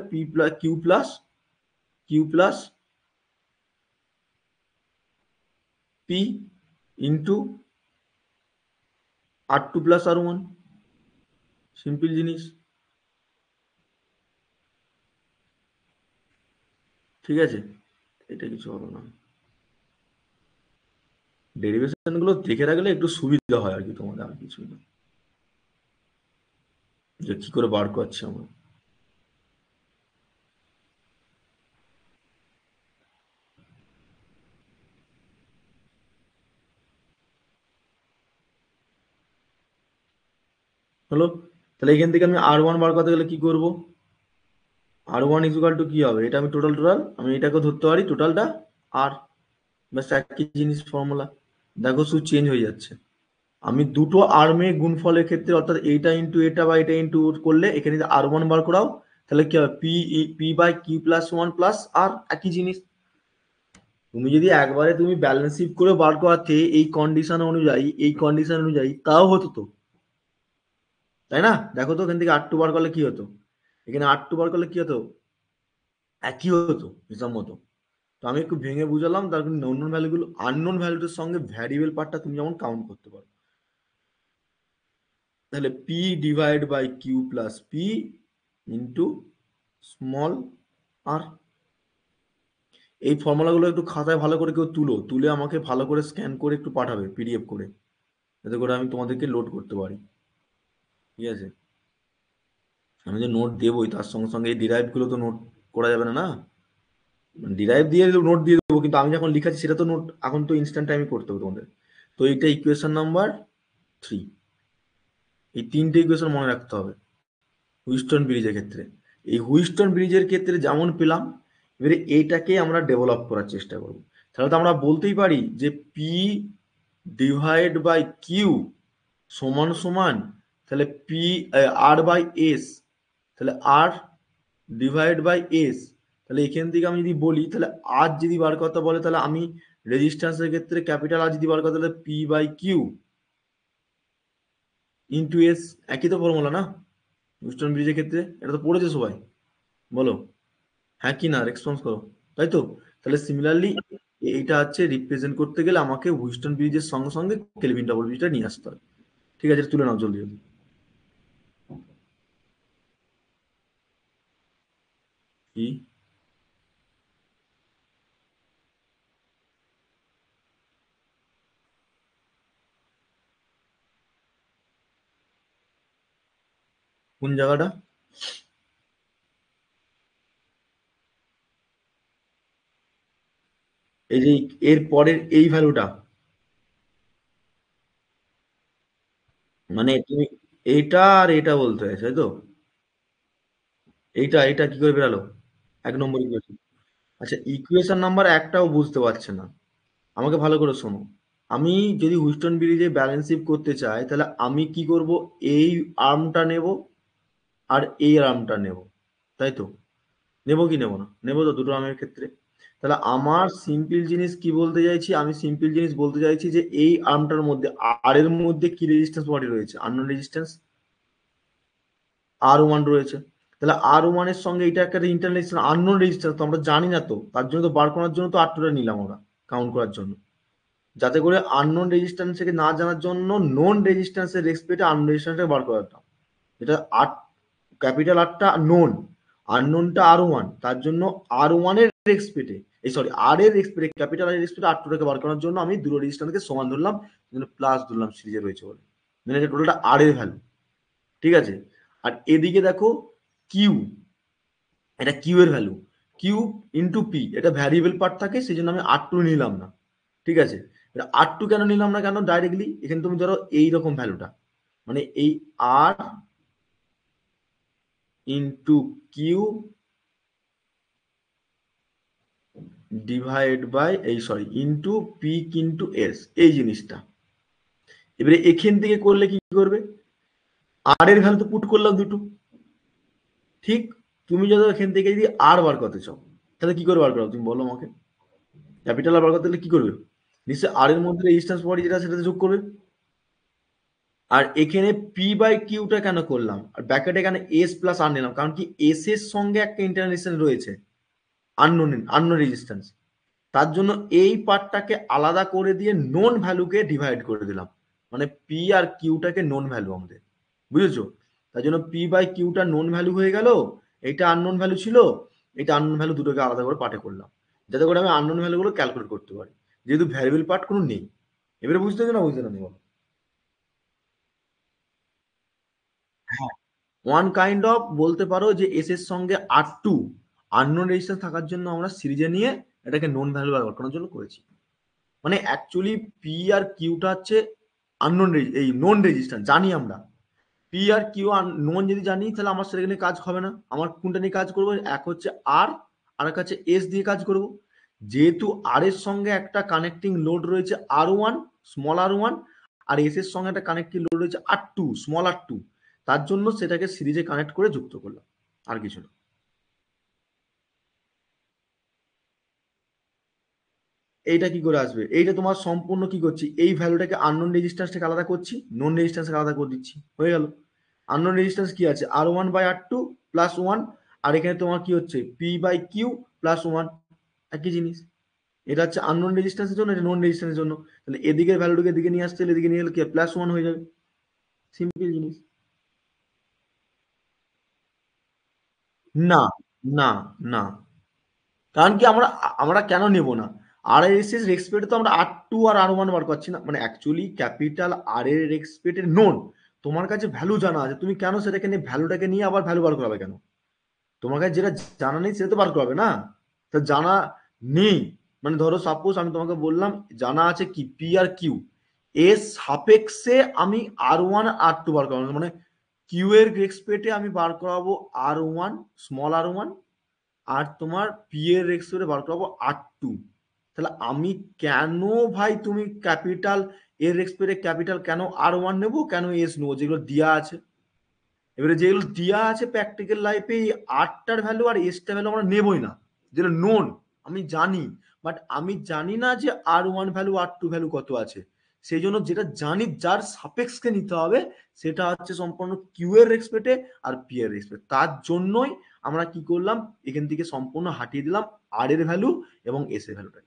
Q+P into R2+R1। সিম্পল জিনিস। ঠিক আছে, এটা কিছু হলো না। ডেরিভেশন গুলো দেখে রাখলে একটু সুবিধা হয় আর কি তোমাদের, আর কিছু না, যে কি করে বার করছে আমরা। হলো, তাহলে এখান থেকে আমি আর ওয়ান বার করতে গেলে কি করব? আর ওয়ান কি হবে? এটা আমি টোটাল আমি এটাকে ধরতে পারি টোটালটা আর, ব্যাস একই জিনিস ফর্মুলা। দেখো শুধু চেঞ্জ হয়ে যাচ্ছে। আমি দুটো আর্মে গুণফলের ক্ষেত্রে, অর্থাৎ এইটা ইন্টু এটা বা এটা ইন্টু করলে, এখানে যদি আর ওয়ান বার করাও, তাহলে কি হবে? P/Q+1 প্লাস আর, একই জিনিস। তুমি যদি একবারে তুমি ব্যালেন্স শিফট করে বার করাতে এই কন্ডিশন অনুযায়ী তাও হতো তো, তাই না? দেখো তো এখান থেকে আর টু বার করলে কি হতো, এখানে আর টু বার করলে কি হতো? একই হতো হিসাব মতো। তো আমি একটু ভেঙে বুঝালাম, তার কিন্তু অন্য ভ্যালুগুলো, আননোন ভ্যালুটার সঙ্গে ভ্যারিয়েবল পার্টটা তুমি যেমন কাউন্ট করতে পারো। তাহলে P/Q+P ইন্টু স্মল আর। এই ফর্মুলাগুলো একটু খাতায় ভালো করে কেউ তুলে আমাকে ভালো করে স্ক্যান করে একটু পাঠাবে পিডিএফ করে, যাতে করে আমি তোমাদেরকে লোড করতে পারি। ঠিক আছে? আমি যে নোট দেবোই তার সঙ্গে সঙ্গে এই ডিরাইভ গুলো তো নোট করা যাবে না, না? ডিরাইভ দিয়ে নোট দিয়ে দেবো, কিন্তু আমি যখন লিখাচ্ছি সেটা তো নোট এখন তো ইনস্ট্যান্ট টাইমে করতে হবে তোমাদের। তো এইটা ইকুয়েশন নাম্বার 3। এই তিনটে ইকুয়েশন মনে রাখতে হবে হুইস্টন ব্রিজের ক্ষেত্রে। এই হুইস্টন ব্রিজের ক্ষেত্রে যেমন পেলাম, এবারে এইটাকে আমরা ডেভেলপ করার চেষ্টা করব। তাহলে তো আমরা বলতেই পারি যে পি ডিভাইড বাই কিউ সমান সমান, তাহলে পি আর বাই এস, তাহলে আর ডিভাইড বাই এস। তাহলে এখান থেকে আমি যদি বলি, তাহলে আর যদি বার করতে বলে, তাহলে আমি রেজিস্ট্যান্সের ক্ষেত্রে ক্যাপিটাল আর যদি বার করতে, তাহলে P by Q into S. একই তো ফর্মুলা না হুইস্টন ব্রিজের ক্ষেত্রে? এটা তো পড়েছে সবাই, বলো হ্যাঁ কি না, রেসপন্স করো। তাই তো? তাহলে সিমিলারলি এইটা হচ্ছে রিপ্রেজেন্ট করতে গেলে আমাকে হুইস্টন ব্রিজের সঙ্গে সঙ্গে কেলভিন ডবল ব্রিজটা নিয়ে আসতে হবে। ঠিক আছে, তুলে নাও জলদি জলদি। কি? কোন জায়গাটা? এই যে এর পরের এই ভ্যালুটা, মানে তুমি এইটা আর এটা বলতে চাইছো তাই তো? এইটা এইটা কি করে বেরালো? 1 নম্বর ইকুয়েশন। আচ্ছা, ইকুয়েশন নাম্বার একটাও বুঝতে পারছে না। আমাকে ভালো করে শোনো। আমি যদি হুইস্টন ব্রিজে ব্যালেন্স শিফট করতে চাই, তাহলে আমি কি করব? এই আর্মটা নেব আর এই আর্মটা নেব, তাই তো? নেবো কি নেবো না? নেবো তো দুটো আর্মের ক্ষেত্রে। তাহলে আমার সিম্পল জিনিস কি বলতে চাইছি, আমি সিম্পল জিনিস বলতে চাইছি যে এই আর্মটার মধ্যে আর এর মধ্যে কি রেজিস্ট্যান্স বডি রয়েছে? আননোন রেজিস্ট্যান্স আর ওয়ান রয়েছে। তাহলে আর ওয়ানের সঙ্গে এটা একটা ইন্টারনাল রেজিস্ট্যান্স, আননোন রেজিস্ট্যান্স তো আমরা জানি না, তো তার জন্য তো বার করার জন্য তো আর2টা নিলাম আমরা কাউন্ট করার জন্য, যাতে করে আননোন রেজিস্ট্যান্স থেকে না জানার জন্য নন রেজিস্ট্যান্সের রেসপেক্টে আননোন রেজিস্ট্যান্সটাকে বার করাতাম। এটা আর ক্যাপিটাল আরটা নোন, আননোনটা আর ওয়ান, তার জন্য আর ওয়ানের রেসপেক্টে, এই সরি আর এর রেসপেক্টে, ক্যাপিটাল আর এর রেসপেক্টে আর2টাকে বার করার জন্য আমি দুটো রেজিস্ট্যান্সকে সমান ধরলাম, প্লাস ধরলাম সিরিজে রয়েছে বলে, মানে এটা টোটালটা আর এর ভ্যালু। ঠিক আছে? আর এদিকে দেখো কিউ, এটা কিউ এর ভ্যালু, কিউ ইন্টু পি, এটা ভ্যারিয়েবল পার্ট থাকে, সেই জন্য আমি আর2 নিলাম না। ঠিক আছে? এটা আর2 কেন নিলাম না, কেন ডাইরেক্টলি এখানে তুমি ধরো এইরকম ভ্যালুটা, মানে এই আর ইন্টু কিউ ডিভাইড বাই এই sorry into P into S, এই জিনিসটা। এবারে এখান থেকে করলে কি করবে? আর এর ভ্যালু তো পুট করলাম দুটো, ঠিক? তুমি যদি এখান থেকে যদি আর বার করতে চাও, তাহলে কি করে বার করো তুমি বলো আমাকে? ক্যাপিটাল আর বার করতে হলে কি করবে? নিশ্চয়ই আর এর মধ্যে রেজিস্ট্যান্স বডি যেটা সেটাতে যোগ করবে। আর এখানে পি বাই কিউটা কেন করলাম আর ব্যাকেটে এখানে এস প্লাস আর নিলাম, কারণ কি এস এর সঙ্গে একটা ইন্টারনেশন রয়েছে, আননোন রেজিস্ট্যান্স। তার জন্য এই পার্টটাকে আলাদা করে দিয়ে নোন ভ্যালুকে ডিভাইড করে দিলাম, মানে পি আর কিউটাকে নোন ভ্যালু আমাদের, বুঝেছো? তার জন্য পি বাই কিউটা নোন ভ্যালু হয়ে গেল, এটা আননোন ভ্যালু ছিল, এটা আননোন ভ্যালু দুটোকে আলাদা করে পার্টে করলাম, যাতে করে আমি আননোন ভ্যালুগুলো ক্যালকুলেট করতে পারি, যেহেতু ভ্যারিয়েবল পার্ট কোনো নেই। এবারে বুঝতে হবে না বুঝতে না বলো? হ্যাঁ, ওয়ান কাইন্ড অফ বলতে পারো যে এস এর সঙ্গে আর2 আননোন রেজিস্ট্যান্স থাকার জন্য আমরা সিরিজে নিয়ে এটাকে নোন ভ্যালু ব্যবহার করার জন্য করেছি। মানে অ্যাকচুয়ালি পি আর কিউটা হচ্ছে আননোন, এই নন রেজিস্ট্যান্স জানি আমরা। পি আর কিউ নন যদি জানি, তাহলে আমার সেটা নিয়ে কাজ হবে না। আমার কোনটা নিয়ে কাজ করবো? এক হচ্ছে আর, আর এক হচ্ছে এস দিয়ে কাজ করব। যেহেতু আর এর সঙ্গে একটা কানেক্টিং লোড রয়েছে আর ওয়ান, স্মল আর ওয়ান, আর এস এর সঙ্গে একটা কানেক্টিং লোড রয়েছে আর2, স্মল আর2, তার জন্য সেটাকে সিরিজে কানেক্ট করে যুক্ত করলাম, আর কিছু না। এইটা কি করে আসবে? এইটা তোমার সম্পূর্ণ কি করছি, এই ভ্যালুটাকে আননোন রেজিস্ট্যান্সটাকে আলাদা করছি, নন রেজিস্ট্যান্সকে আলাদা করে দিচ্ছি, হয়ে গেল। আননোন রেজিস্ট্যান্স কি আছে? আর1/আর2 প্লাস ওয়ান, আর এখানে তোমার কি হচ্ছে? P by Q plus one, একই জিনিস। এটা হচ্ছে আননোন রেজিস্ট্যান্সের জন্য, এটা নন রেজিস্ট্যান্সের জন্য। তাহলে এদিকের ভ্যালুটাকে এদিকে নিয়ে আসতে হলে এদিকে নিয়ে গেলে কি +1 হয়ে যাবে, সিম্পল জিনিস। না, না, না, কারণ কি আমরা আমরা কেন নেব না? আর এর এস রেসপেক্টে তো আমরা R2 আর R1 বার করছি না, মানে অ্যাকচুয়ালি ক্যাপিটাল আর এর রেসপেক্টে নোন তোমার কাছে ভ্যালু জানা আছে, তুমি কেন সেটাকে নিয়ে ভ্যালুটাকে নিয়ে আবার ভ্যালু বার করাবে কেন? তোমার কাছে যেটা জানা নেই সেটা তো বার করাবে না। তা জানা নেই মানে ধরো সাপোজ আমি তোমাকে বললাম জানা আছে কি পি আর কিউ, এর সাপেক্ষে আমি R1 R2 বার করাবো, মানে কিউ এর রেসপেক্টে আমি বার করাবো R1 স্মল R1, আর তোমার পি এর রেসপেক্টে বার করাবো R2। তাহলে আমি কেন ভাই তুমি ক্যাপিটাল এর রেসপেক্টে ক্যাপিটাল কেন R1 নেবো, কেন এস নেবো যেগুলো দেওয়া আছে? এবারে যেগুলো দেওয়া আছে প্র্যাকটিক্যাল লাইফে এই আরটার ভ্যালু আর এসটার ভ্যালু আমরা নেবই না, যেটা নোন আমি জানি, বাট আমি জানি না যে R1 ভ্যালু R2 ভ্যালু কত আছে। সেই জন্য যেটা জানি যার সাপেক্ষে নিতে হবে সেটা হচ্ছে সম্পূর্ণ কিউ এর রেসপেক্টে আর পি এর রেসপেক্টে। তার জন্যই আমরা কি করলাম এখান থেকে সম্পূর্ণ হাটিয়ে দিলাম আর এর ভ্যালু এবং এস এর ভ্যালুটা।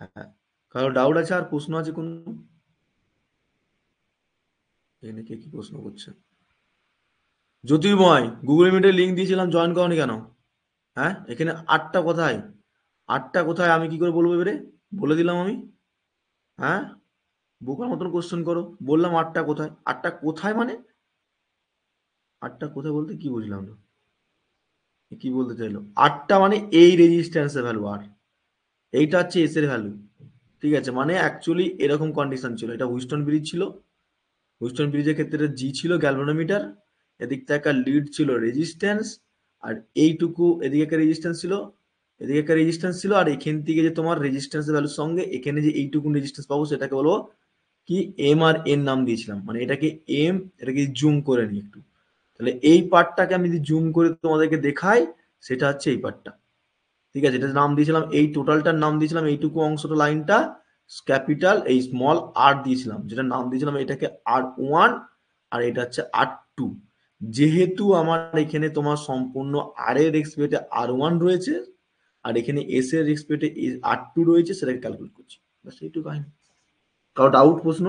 হ্যাঁ, কারো ডাউট আছে আর প্রশ্ন আছে কোন? এখানে কে কি প্রশ্ন করছে? জ্যোতির্ময় গুগল মিটে লিঙ্ক দিয়েছিলাম, জয়েন করনি কেন? হ্যাঁ, এখানে আটটা কোথায়? আটটা কোথায় আমি কি করে বলবো এবারে? বলে দিলাম আমি। হ্যাঁ, বোকার মতন কোশ্চেন করো। বললাম আটটা কোথায়, আটটা কোথায় মানে? আটটা কোথায় বলতে কি বুঝলাম না, কি বলতে চাইলো? আটটা মানে এই রেজিস্ট্যান্সের ভ্যালু আর এইটা হচ্ছে এস এর ভ্যালু। ঠিক আছে, মানে অ্যাকচুয়ালি এরকম কন্ডিশন ছিল, এটা হুইস্টন ব্রিজ ছিল। হুইস্টন ব্রিজের ক্ষেত্রে জি ছিল গ্যালভানোমিটার, এদিক থেকে একটা লিড ছিল রেজিস্ট্যান্স, আর এইটুকু এদিকে একটা রেজিস্ট্যান্স ছিল, এদিকে একটা রেজিস্ট্যান্স ছিল, আর এখান থেকে যে তোমার রেজিস্ট্যান্সের ভ্যালুর সঙ্গে এখানে যে এইটুকু রেজিস্ট্যান্স পাবো সেটাকে বলবো কি এম আর এন নাম দিয়েছিলাম, মানে এটাকে এম, এটাকে জুম করে নিই একটু। তাহলে এই পার্টটাকে আমি যদি জুম করে তোমাদেরকে দেখাই সেটা হচ্ছে এই পার্টটা। ঠিক আছে, এটা নাম দিয়েছিলাম, এই টোটালটার নাম দিয়েছিলাম এইটুকু অংশটা লাইনটা ক্যাপিটাল এই স্মল আর দিয়েছিলাম, যেটা নাম দিয়েছিলাম এটাকে R1, আর এটা হচ্ছে R2। যেহেতু আমার এখানে তোমার সম্পূর্ণ আর এর রেসপেক্টে R1 রয়েছে আর এখানে এস এর রেসপেক্টে R2 রয়েছে, সেটাকে ক্যালকুলেট করছি, বাস এইটুকু কাহিনী। কারো ডাউট প্রশ্ন?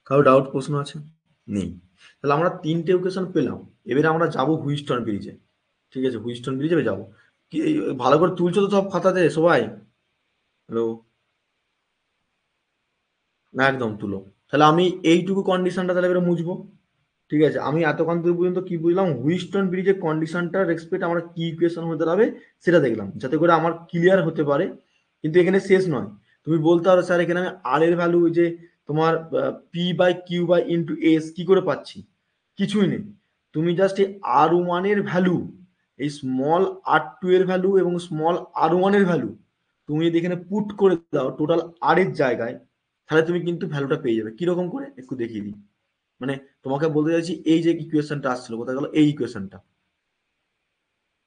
কারো ডাউট প্রশ্ন আছে? নেই? তাহলে আমরা তিনটে ইকুয়েশন পেলাম। এবারে আমরা যাব হুইস্টন ব্রিজে। ঠিক আছে, হুইস্টন ব্রিজে যাবো। কি ভালো করে তুলছো তো সব খাতাতে সবাই? হ্যালো? না একদম তুলো। তাহলে আমি এইটুকু কন্ডিশনটা তাহলে এবারে মুছবো। ঠিক আছে, আমি এতক্ষণ দূর পর্যন্ত কি বুঝলাম, হুইস্টন ব্রিজের কন্ডিশনটার রেসপেক্ট আমরা কি ইকুয়েশন হতে হবে সেটা দেখলাম, যাতে করে আমার ক্লিয়ার হতে পারে। কিন্তু এখানে শেষ নয়, তুমি বলতে পারো স্যার এখানে আমি আর এর ভ্যালু যে তোমার P by Q by into S কি করে পাচ্ছি? কিছুই নেই, তুমি জাস্ট এই R1 এর ভ্যালু, এই স্মল R2 এর ভ্যালু এবং স্মল R1 এর ভ্যালু তুমি যদি এখানে পুট করে দাও টোটাল আর এর জায়গায়, তাহলে তুমি কিন্তু ভ্যালুটা পেয়ে যাবে। কিরকম করে একটু দেখিয়ে দিই। মানে তোমাকে বলতে চাইছি এই যে ইকুয়েশনটা আসছিল কোথায় গেল, এই ইকুয়েশনটা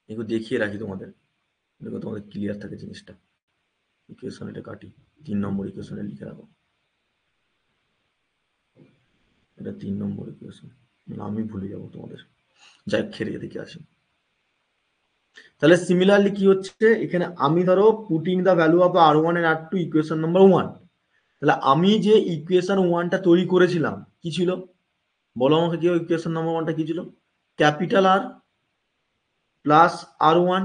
একটু দেখিয়ে রাখি তোমাদের, দেখো তোমাদের ক্লিয়ার থাকে জিনিসটা। ইকুয়েশন এটা কাটি, 3 নম্বর ইকুয়েশনে লিখে রাখো, এটা 3 নম্বর ইকুয়েশন, আমি ভুলে যাবো তোমাদের। যাই হোক, খেলিয়ে দেখে আসি। তাহলে সিমিলারলি কি হচ্ছে এখানে, আমি ধরো putting the value of R1 and R2 equation number 1। তাহলে আমি যে ইকুয়েশন 1টা তৈরি করেছিলাম কি ছিল? বলো আমাকে, কি ইকুয়েশন নাম্বার 1টা কি ছিল? Capital R plus R1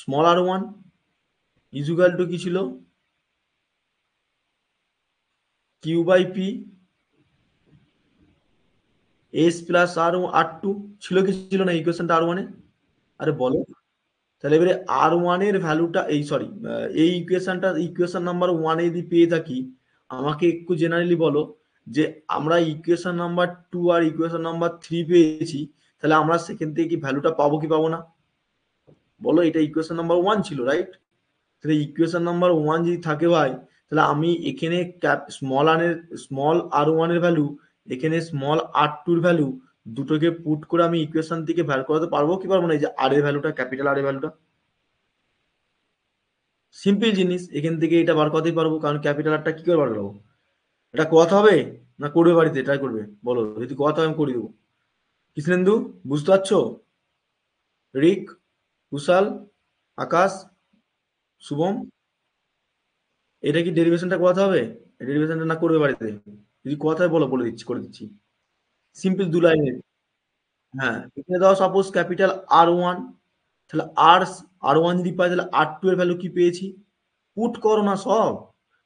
small R1 equal to কি ছিল? Q by P S plus R2 ছিল কি ছিল না ইকুয়েশনটা R1 এ? আরে বলো। তাহলে এবারে R1 এর ভ্যালুটা এই সরি, এই ইকুয়েশনটা ইকুয়েশন নাম্বার 1 যদি পেয়ে থাকি, আমাকে একটু জেনারেলি বলো যে আমরা ইকুয়েশন নাম্বার 2 আর ইকুয়েশন নাম্বার 3 পেয়েছি, তাহলে আমরা সেখান থেকে কি ভ্যালুটা পাবো কি পাবো না? বলো, এটা ইকুয়েশন নাম্বার 1 ছিল রাইট? তাহলে ইকুয়েশন নাম্বার 1 যদি থাকে ভাই, তাহলে আমি এখানে স্মল R1 এর ভ্যালু, এখানে স্মল R2 এর ভ্যালু দুটোকে পুট করে আমি ইকুয়েশন থেকে ভ্যালু করাতে পারবো কি পারবো না, এই যে আর এর ভ্যালুটা ক্যাপিটাল আর এর ভ্যালুটা? সিম্পল জিনিস, এখান থেকে এটা বার করতেই পারবো, কারণ ক্যাপিটাল আরটা কি করে বার করবো? এটা কথা হবে না করবে, বাড়িতে ট্রাই করবে? বলো, যদি কথা হয় আমি করে দেবো। কৃষ্ণেন্দু, বুঝতে পারছো? রিক, কুশাল, আকাশ, শুভম, এটা কি ডেরিভেশনটা কথা হবে? ডেরিভেশনটা না করবে বাড়িতে? যদি কথা হয় বলো, বলে দিচ্ছি, করে দিচ্ছি। সিম্পল 2 লাইনের। হ্যাঁ, এখানে দাও সাপোজ ক্যাপিটাল R1, তাহলে আর ওয়ান যদি পাই তাহলে R2 এর ভ্যালু কি পেয়েছি? পুট করো না সব,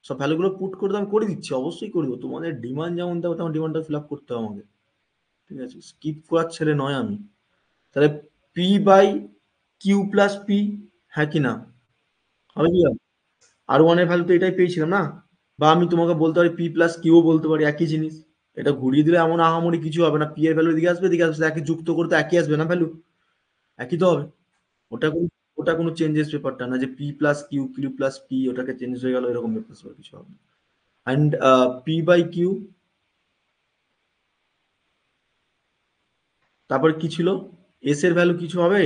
সব ভ্যালুগুলো পুট করে তো আমি করে দিচ্ছি, অবশ্যই করবো, তোমাদের ডিমান্ড যেমন দেবো তেমন ডিমান্ডটা ফিল আপ করতে হবে আমাকে, ঠিক আছে, স্কিপ করার ছেলে নয় আমি। তাহলে P by Q plus P, হ্যাঁ কি না, হবে কি? আর ওয়ান এর ভ্যালু তো এটাই পেয়েছিলাম না? বা আমি তোমাকে বলতে পারি পি প্লাস কিউ বলতে পারি, একই জিনিস। এটা ঘুরিয়ে দিলে এমন আহামরি কিছু হবে না, পি এর ভ্যালু দিকে আসবে একই, যুক্ত করতে একই আসবে না ভ্যালু, একই তো হবে। ওটা কোনো ওটা কোনো চেঞ্জেস ব্যাপারটা না যে P plus Q, Q plus P ওটাকে চেঞ্জ হয়ে গেল, এরকম ব্যাপার স্যাপার কিছু হবে না। অ্যান্ড পি বাই কিউ, তারপর কি ছিল, এস এর ভ্যালু কিছু হবে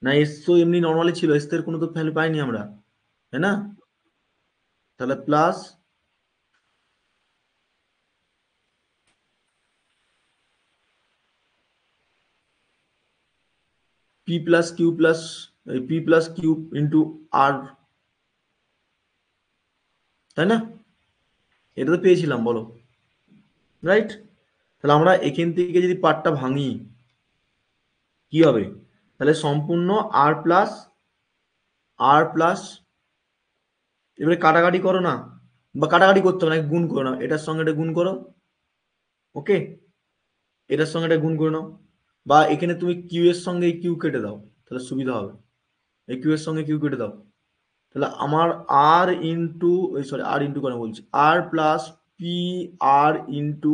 না? এস তো এমনি নর্মালি ছিল, এস এর কোনো তো ভ্যালু পাইনি আমরা, তাই না? তাহলে plus P plus Q plus, P plus Q into R, তাই না? এটা তো পেয়েছিলাম বলো, রাইট? তাহলে আমরা এখান থেকে যদি পার্টটা ভাঙি কি হবে? তাহলে সম্পূর্ণ আর প্লাস, এবারে কাটাকাটি করো না, বা কাটাকাটি করতে হবে না, গুণ করো না, এটার সঙ্গে এটা গুণ করো, ওকে, এটার সঙ্গে এটা গুণ করে নাও, বা এখানে তুমি কিউ এর সঙ্গে এই কিউ কেটে দাও, তাহলে সুবিধা হবে, এই কিউ এর সঙ্গে কিউ কেটে দাও, তাহলে আমার আর ইন্টু, সরি আর ইন্টু কেন বলছি, আর plus P R into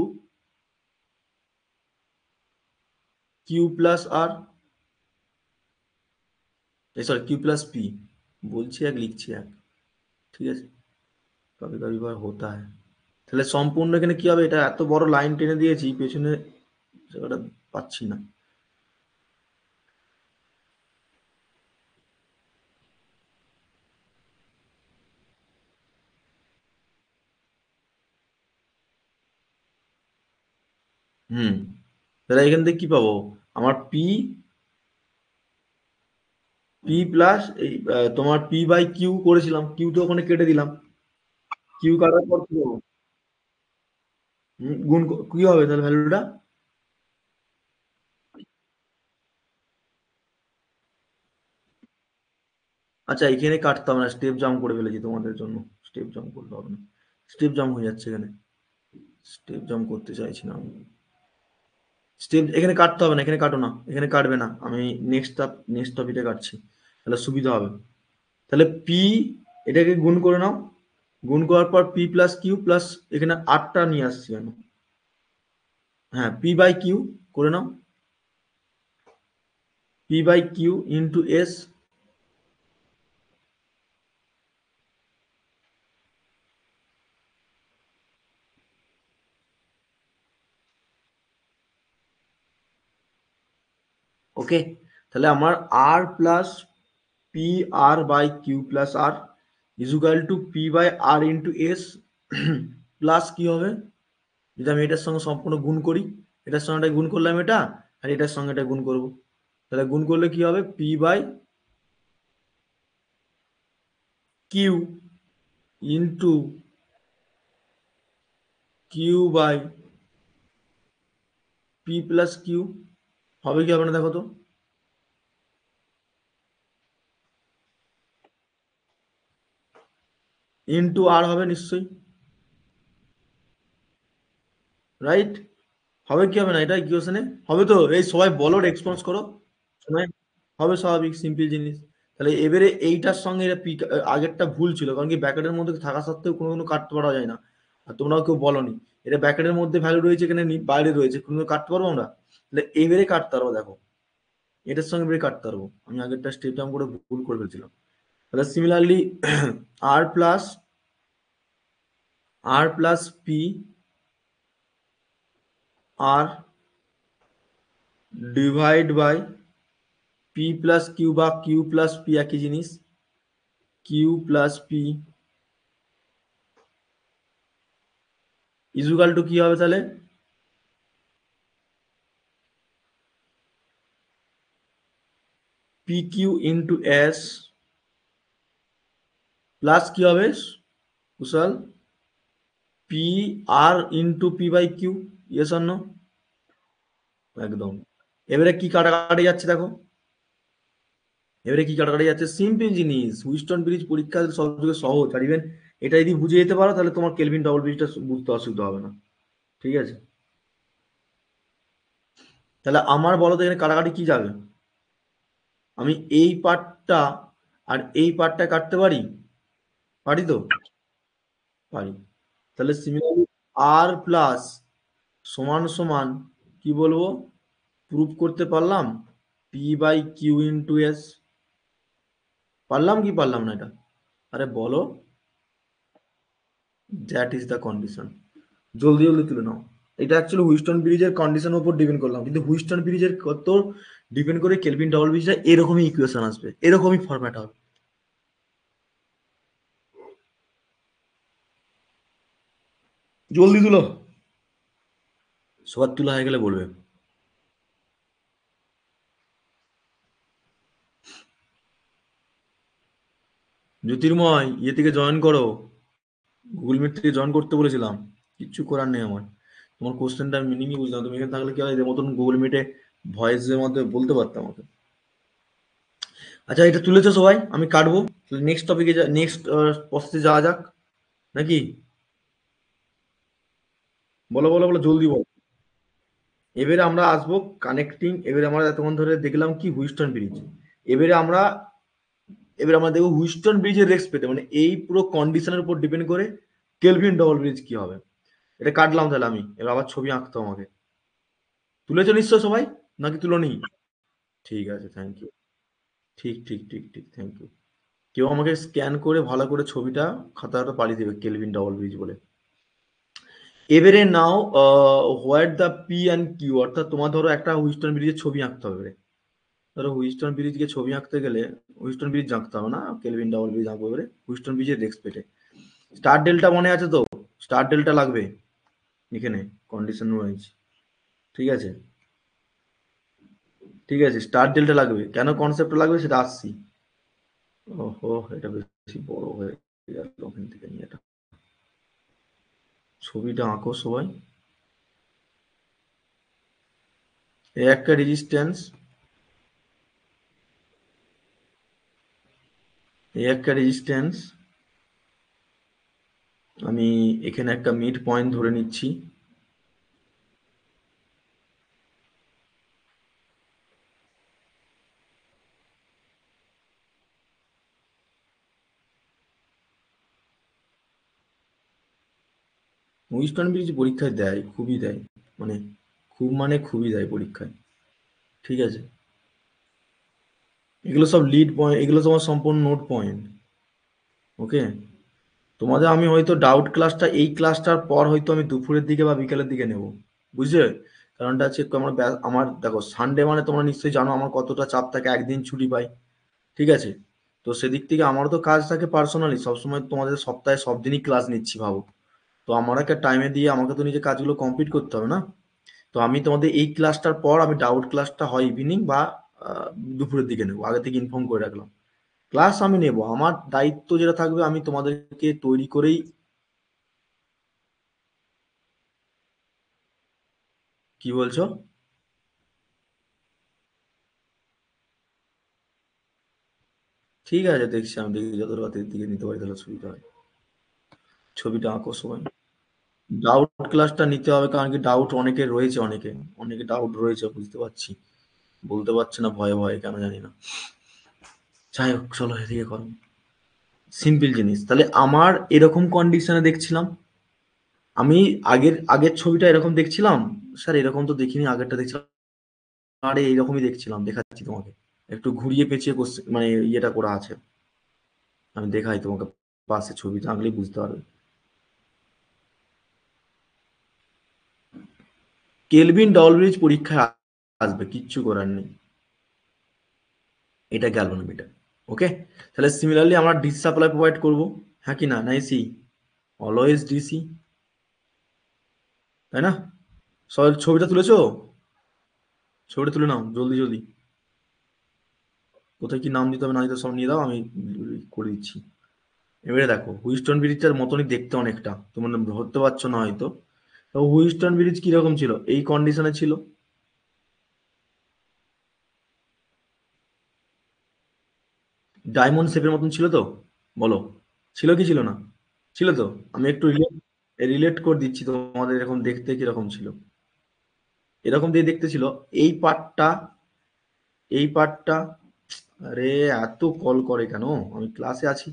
Q plus আর, সরি কিউ প্লাস পি, বলছি এক লিখছি এক, ঠিক আছে, কবি কবি বার হতা হয়। তাহলে সম্পূর্ণ এখানে কি হবে, এটা এত বড় লাইন টেনে দিয়েছি পেছনে, জায়গাটা পাচ্ছি না। হুম, তাহলে এখান থেকে কি পাবো, আমার পি, পি প্লাস এই তোমার পি বাই কিউ করেছিলাম, কিউ তো ওখানে কেটে দিলাম, কিউ কাটার পর কি পাবো? কি হবে তাহলে ভ্যালুটা? আচ্ছা এখানে কাটতে হবে না, স্টেপ জাম্প করে ফেলেছি তোমাদের জন্য, স্টেপ জাম্প করতে হবে না, স্টেপ জাম্প হয়ে যাচ্ছে এখানে, স্টেপ জাম্প করতে চাইছি না আমি, স্টেপ এখানে কাটতে হবে না, এখানে কাটো না, এখানে কাটবে না, আমি নেক্সট টপিকে কাটছি, তাহলে সুবিধা হবে। তাহলে পি, এটাকে গুণ করে নাও, গুণ করার পর পি প্লাস কিউ প্লাস, এখানে আটটা নিয়ে আসছি আমি, হ্যাঁ পি বাই কিউ করে নাও, P by Q into S, okay. তাহলে আমার R plus P R by Q plus R equal to P by R into S, plus কি হবে, যদি আমি এটার সঙ্গে সম্পূর্ণ গুণ করি, এটার সঙ্গে এটা গুণ করলাম এটা, আর এটার সঙ্গে এটা গুণ করব, তাহলে গুণ করলে কি হবে, P by Q into Q by P plus Q, হবে কি হবে না দেখো তো, ইন্টু আর হবে নিশ্চয়ই, রাইট? হবে কি হবে না এটা ইকুয়েশনে, হবে তো, এই সবাই বলো, রেসপন্স করো, শোনাই, হবে স্বাভাবিক সিম্পল জিনিস। তাহলে এবারে এইটার সঙ্গে এটা আগেরটা ভুল ছিল, কারণ কি ব্র্যাকেটের মধ্যে থাকা সত্ত্বেও কোনো কোনো কাটতে পারা যায় না, আর তোমরাও কেউ বলনি, এটা ব্র্যাকেটের মধ্যে ভ্যালু রয়েছে, এখানে বাইরে রয়েছে, কোনো কাটতে পারবো আমরা? তাহলে এবারে কাটতে পারবো, দেখো এটার সঙ্গে এবারে কাটতে পারবো, আমি আগেরটা স্টেপ ডাউন করে ভুল করে ফেলছিলাম। তাহলে similarly R plus, P R divide by P plus Q, বা কিউ প্লাস পি একই জিনিস, Q plus P equal to কি হবে তাহলে, P Q into S plus কি হবে Kushal, P R into P by Q, yes or no? একদম, এবারে কি কাটাকাটি যাচ্ছে দেখো, এবারে কি কাটাকাটি যাচ্ছে, সিম্পল জিনিস। হুইস্টন ব্রিজ পরীক্ষা সব থেকে সহজ, আর ইভেন এটা যদি বুঝে যেতে পারো তাহলে তোমার কেলভিন ডবল ব্রিজটা বুঝতে অসুবিধা হবে না। ঠিক আছে, তাহলে আমার বলো তো এখানে কাটাকাটি কি যাবে? আমি এই পার্টটা আর এই পার্টটা কাটতে পারি, পারি তো? পারি। তাহলে সিমিলারলি আর প্লাস সমান সমান কি বলবো, প্রুফ করতে পারলাম P by Q into S. পারলাম কি পারলাম না এটা? আরে বলো। That is the condition. জলদি জলদি তুলে নাও। এটা অ্যাকচুয়ালি হুইস্টন ব্রিজের কন্ডিশনের উপর ডিপেন্ড করলাম, কিন্তু হুইস্টন ব্রিজের কত ডিপেন্ড করে কেলভিন ডবল ব্রিজটা এরকমই ইকুয়েশন আসবে, এরকমই ফরম্যাট হবে। জলদি তুলো, সবার তোলা হয়ে গেলে বলবে। জ্যোতির্ময় ইয়ে থেকে জয়েন করো, গুগল মিট থেকে জয়েন করতে বলেছিলাম। কিচ্ছু করার নেই আমার। তোমার কোশ্চেনটার মিনিংই বুঝলাম, তুমি এখানে থাকলে কি হয় এদের মতন গুগল মিটে ভয়েসের মধ্যে বলতে পারতাম আমাকে। আচ্ছা এটা তুলেছো সবাই, আমি কাটবো। নেক্সট টপিকে নেক্সট প্রসেসে যাওয়া যাক নাকি? বলো বলো বলো, জলদি বলো। এবারে আমরা আসবো কানেক্টিং। এবারে আমরা এতক্ষণ ধরে দেখলাম কি হুইস্টন ব্রিজ। এবারে আমরা এবারে আমরা দেখবো হুইস্টন ব্রিজের রেস্ট পেতে, মানে এই পুরো কন্ডিশনের উপর ডিপেন্ড করে কেলভিন ডবল ব্রিজ কি হবে। এটা কাটলাম, তাহলে আমি এবার আবার ছবি আঁকতে হবে আমাকে। তুলেছো নিশ্চয় সবাই, নাকি তুলোনি? ঠিক আছে, থ্যাংক ইউ। ঠিক ঠিক ঠিক ঠিক, থ্যাংক ইউ। কেউ আমাকে স্ক্যান করে ভালো করে ছবিটা খাতাটা পাঠিয়ে দেবে কেলভিন ডবল ব্রিজ বলে। এবারে now what the P and Q, অর্থাৎ তোমার ধরো একটা হুইস্টন ব্রিজের ছবি আঁকতে হবে এবারে। ধরো হুইস্টন ব্রিজকে ছবি আঁকতে গেলে হুইস্টন ব্রিজ আঁকতে হবে না, কেলভিন ডবল ব্রিজ আঁকবো এবারে হুইস্টন ব্রিজের রেক্স পেটে। স্টার ডেল্টা মনে আছে তো? স্টার ডেল্টা লাগবে এখানে কন্ডিশন ওয়াইজ। ঠিক আছে, ঠিক আছে, স্টার ডেল্টা লাগবে। কেন কনসেপ্ট লাগবে সেটা আসছি। ওহো, এটা বেশি বড় হয়ে গেল, ওখান থেকে নিয়ে এটা ছবিটা আঁকো সবাই। এই একটা রেজিস্ট্যান্স, এই একটা রেজিস্ট্যান্স, আমি এখানে একটা মিড পয়েন্ট ধরে নিচ্ছি। উইস্টন ব্রিজ পরীক্ষায় দেয়, খুবই দেয়, মানে খুব মানে খুবই দেয় পরীক্ষায়। ঠিক আছে, এগুলো সব লিড পয়েন্ট, এগুলো তোমার সম্পূর্ণ নোট পয়েন্ট। ওকে, তোমাদের আমি হয়তো ডাউট ক্লাসটা এই ক্লাসটার পর হয়তো আমি দুপুরের দিকে বা বিকেলের দিকে নেব, বুঝলে? কারণটা হচ্ছে একটু আমার আমার দেখো সানডে মানে তোমরা নিশ্চয়ই জানো আমার কতটা চাপ থাকে, একদিন ছুটি পাই। ঠিক আছে, তো সেদিক থেকে আমারও তো কাজ থাকে পার্সোনালি, সবসময় তোমাদের সপ্তাহে সব দিনই ক্লাস নিচ্ছি ভাবো। তো আমার একটা টাইমে দিয়ে আমাকে তো নিজের কাজগুলো কমপ্লিট করতে হবে না? তো আমি তোমাদের এই ক্লাসটার পর আমি ডাউট ক্লাসটা হয় ইভিনিং বা আহ, দুপুরের দিকে নেবো, আগে থেকে ইনফর্ম করে রাখলাম। ক্লাস আমি নেব, আমার দায়িত্ব যেটা থাকবে আমি তোমাদেরকে তৈরি করেই। কি বলছো? ঠিক আছে, দেখছি আমি, দেখি যত রাতের দিকে নিতে পারি তাহলে সুবিধা হয়। ছবিটা আঁকো সবাই। ডাউট ক্লাসটা নিতে হবে, কারণ কি ডাউট অনেকের রয়েছে, অনেকে অনেকে ডাউট রয়েছে, বুঝতে পারছি। বলতে পারছে না ভয়ে ভয়ে, কেন জানি না। যাই হোক, চলো এদিকে করো। সিম্পল জিনিস, তাহলে আমার এরকম কন্ডিশনে দেখছিলাম আমি। আগের আগের ছবিটা এরকম দেখছিলাম। স্যার এরকম তো দেখিনি, আগেরটা দেখছিলাম আরে এইরকমই দেখছিলাম, দেখাচ্ছি তোমাকে। একটু ঘুরিয়ে পেঁচিয়ে মানে ইয়েটা করা আছে। আমি দেখাই তোমাকে, পাশে ছবিটা আঁকলেই বুঝতে পারবে। কেলভিন ডলব্রিজ পরীক্ষায় আসবে, কিচ্ছু করার নেই। এটা গ্যালভানোমিটার। ওকে, তাহলে সিমিলারলি আমরা ডিসি সাপ্লাই প্রোভাইড করবো, হ্যাঁ কি না, না এসি? অলওয়েজ ডিসি, তাই না? সবাই ছবিটা তুলেছো? ছবিটা তুলে নাও জলদি জলদি। কোথায় কি নাম দিতে হবে না দিতে হবে সব নিয়ে দাও, আমি করে দিচ্ছি। এবারে দেখো হুইস্টন ব্রিজটার মতনই দেখতে অনেকটা, তোমরা ধরতে পারছো না হয়তো। তো হুইস্টন ব্রিজ কিরকম ছিল, এই কন্ডিশনে ছিল। ডায়মন্ড শেপের মতন ছিল তো? বলো, ছিল কি ছিল না? ছিল তো? আমি একটু রিলেট রিলেট করে দিচ্ছি তোমাদের, এরকম দেখতে কিরকম ছিল। এরকম দিয়ে দেখতে ছিল। এই পার্টটা, এই পার্টটা, আরে এত কল করে কেন? আমি ক্লাসে আছি।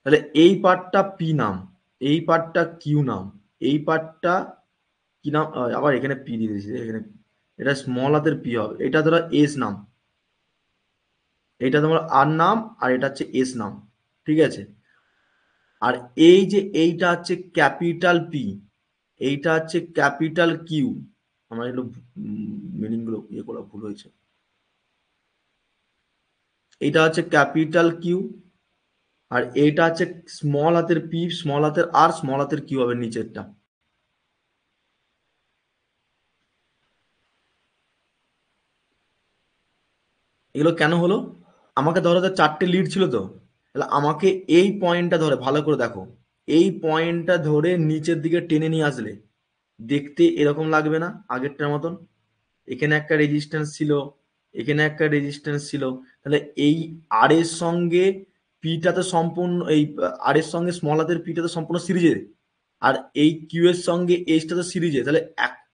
তাহলে এই পার্টটা পি নাম, এই পার্টটা কিউ নাম, এই পার্টটা কি নাম? আবার এখানে পি দিয়ে দিয়েছি এখানে। এটা স্মল হাতের পি হবে, এটা ধরো এস নাম, এটা তোমার আর নাম, আর এটা হচ্ছে এস নাম। ঠিক আছে? আর এই যে এইটা হচ্ছে ক্যাপিটাল পি, এইটা হচ্ছে ক্যাপিটাল কিউ। আমার এগুলো মিনিং গুলো ইয়ে করা ভুল হয়েছে। এইটা হচ্ছে ক্যাপিটাল কিউ, আর এইটা হচ্ছে স্মল হাতের পি, স্মল হাতের আর, স্মল হাতের কিউ হবে নিচেরটা। এগুলো কেন হলো? আমাকে ধরো তো চারটে লিড ছিল তো, তাহলে আমাকে এই পয়েন্টটা ধরে ভালো করে দেখো, এই পয়েন্টটা ধরে নিচের দিকে টেনে নিয়ে আসলে দেখতে এরকম লাগবে না আগেরটার মতন? এখানে একটা রেজিস্ট্যান্স ছিল, এখানে একটা রেজিস্ট্যান্স ছিল, তাহলে এই আর এর সঙ্গে পিটা তো সম্পূর্ণ, এই আর এর সঙ্গে স্মল হাতের পিটা তো সম্পূর্ণ সিরিজে, আর এই কিউ এর সঙ্গে এইচটা তো সিরিজে, তাহলে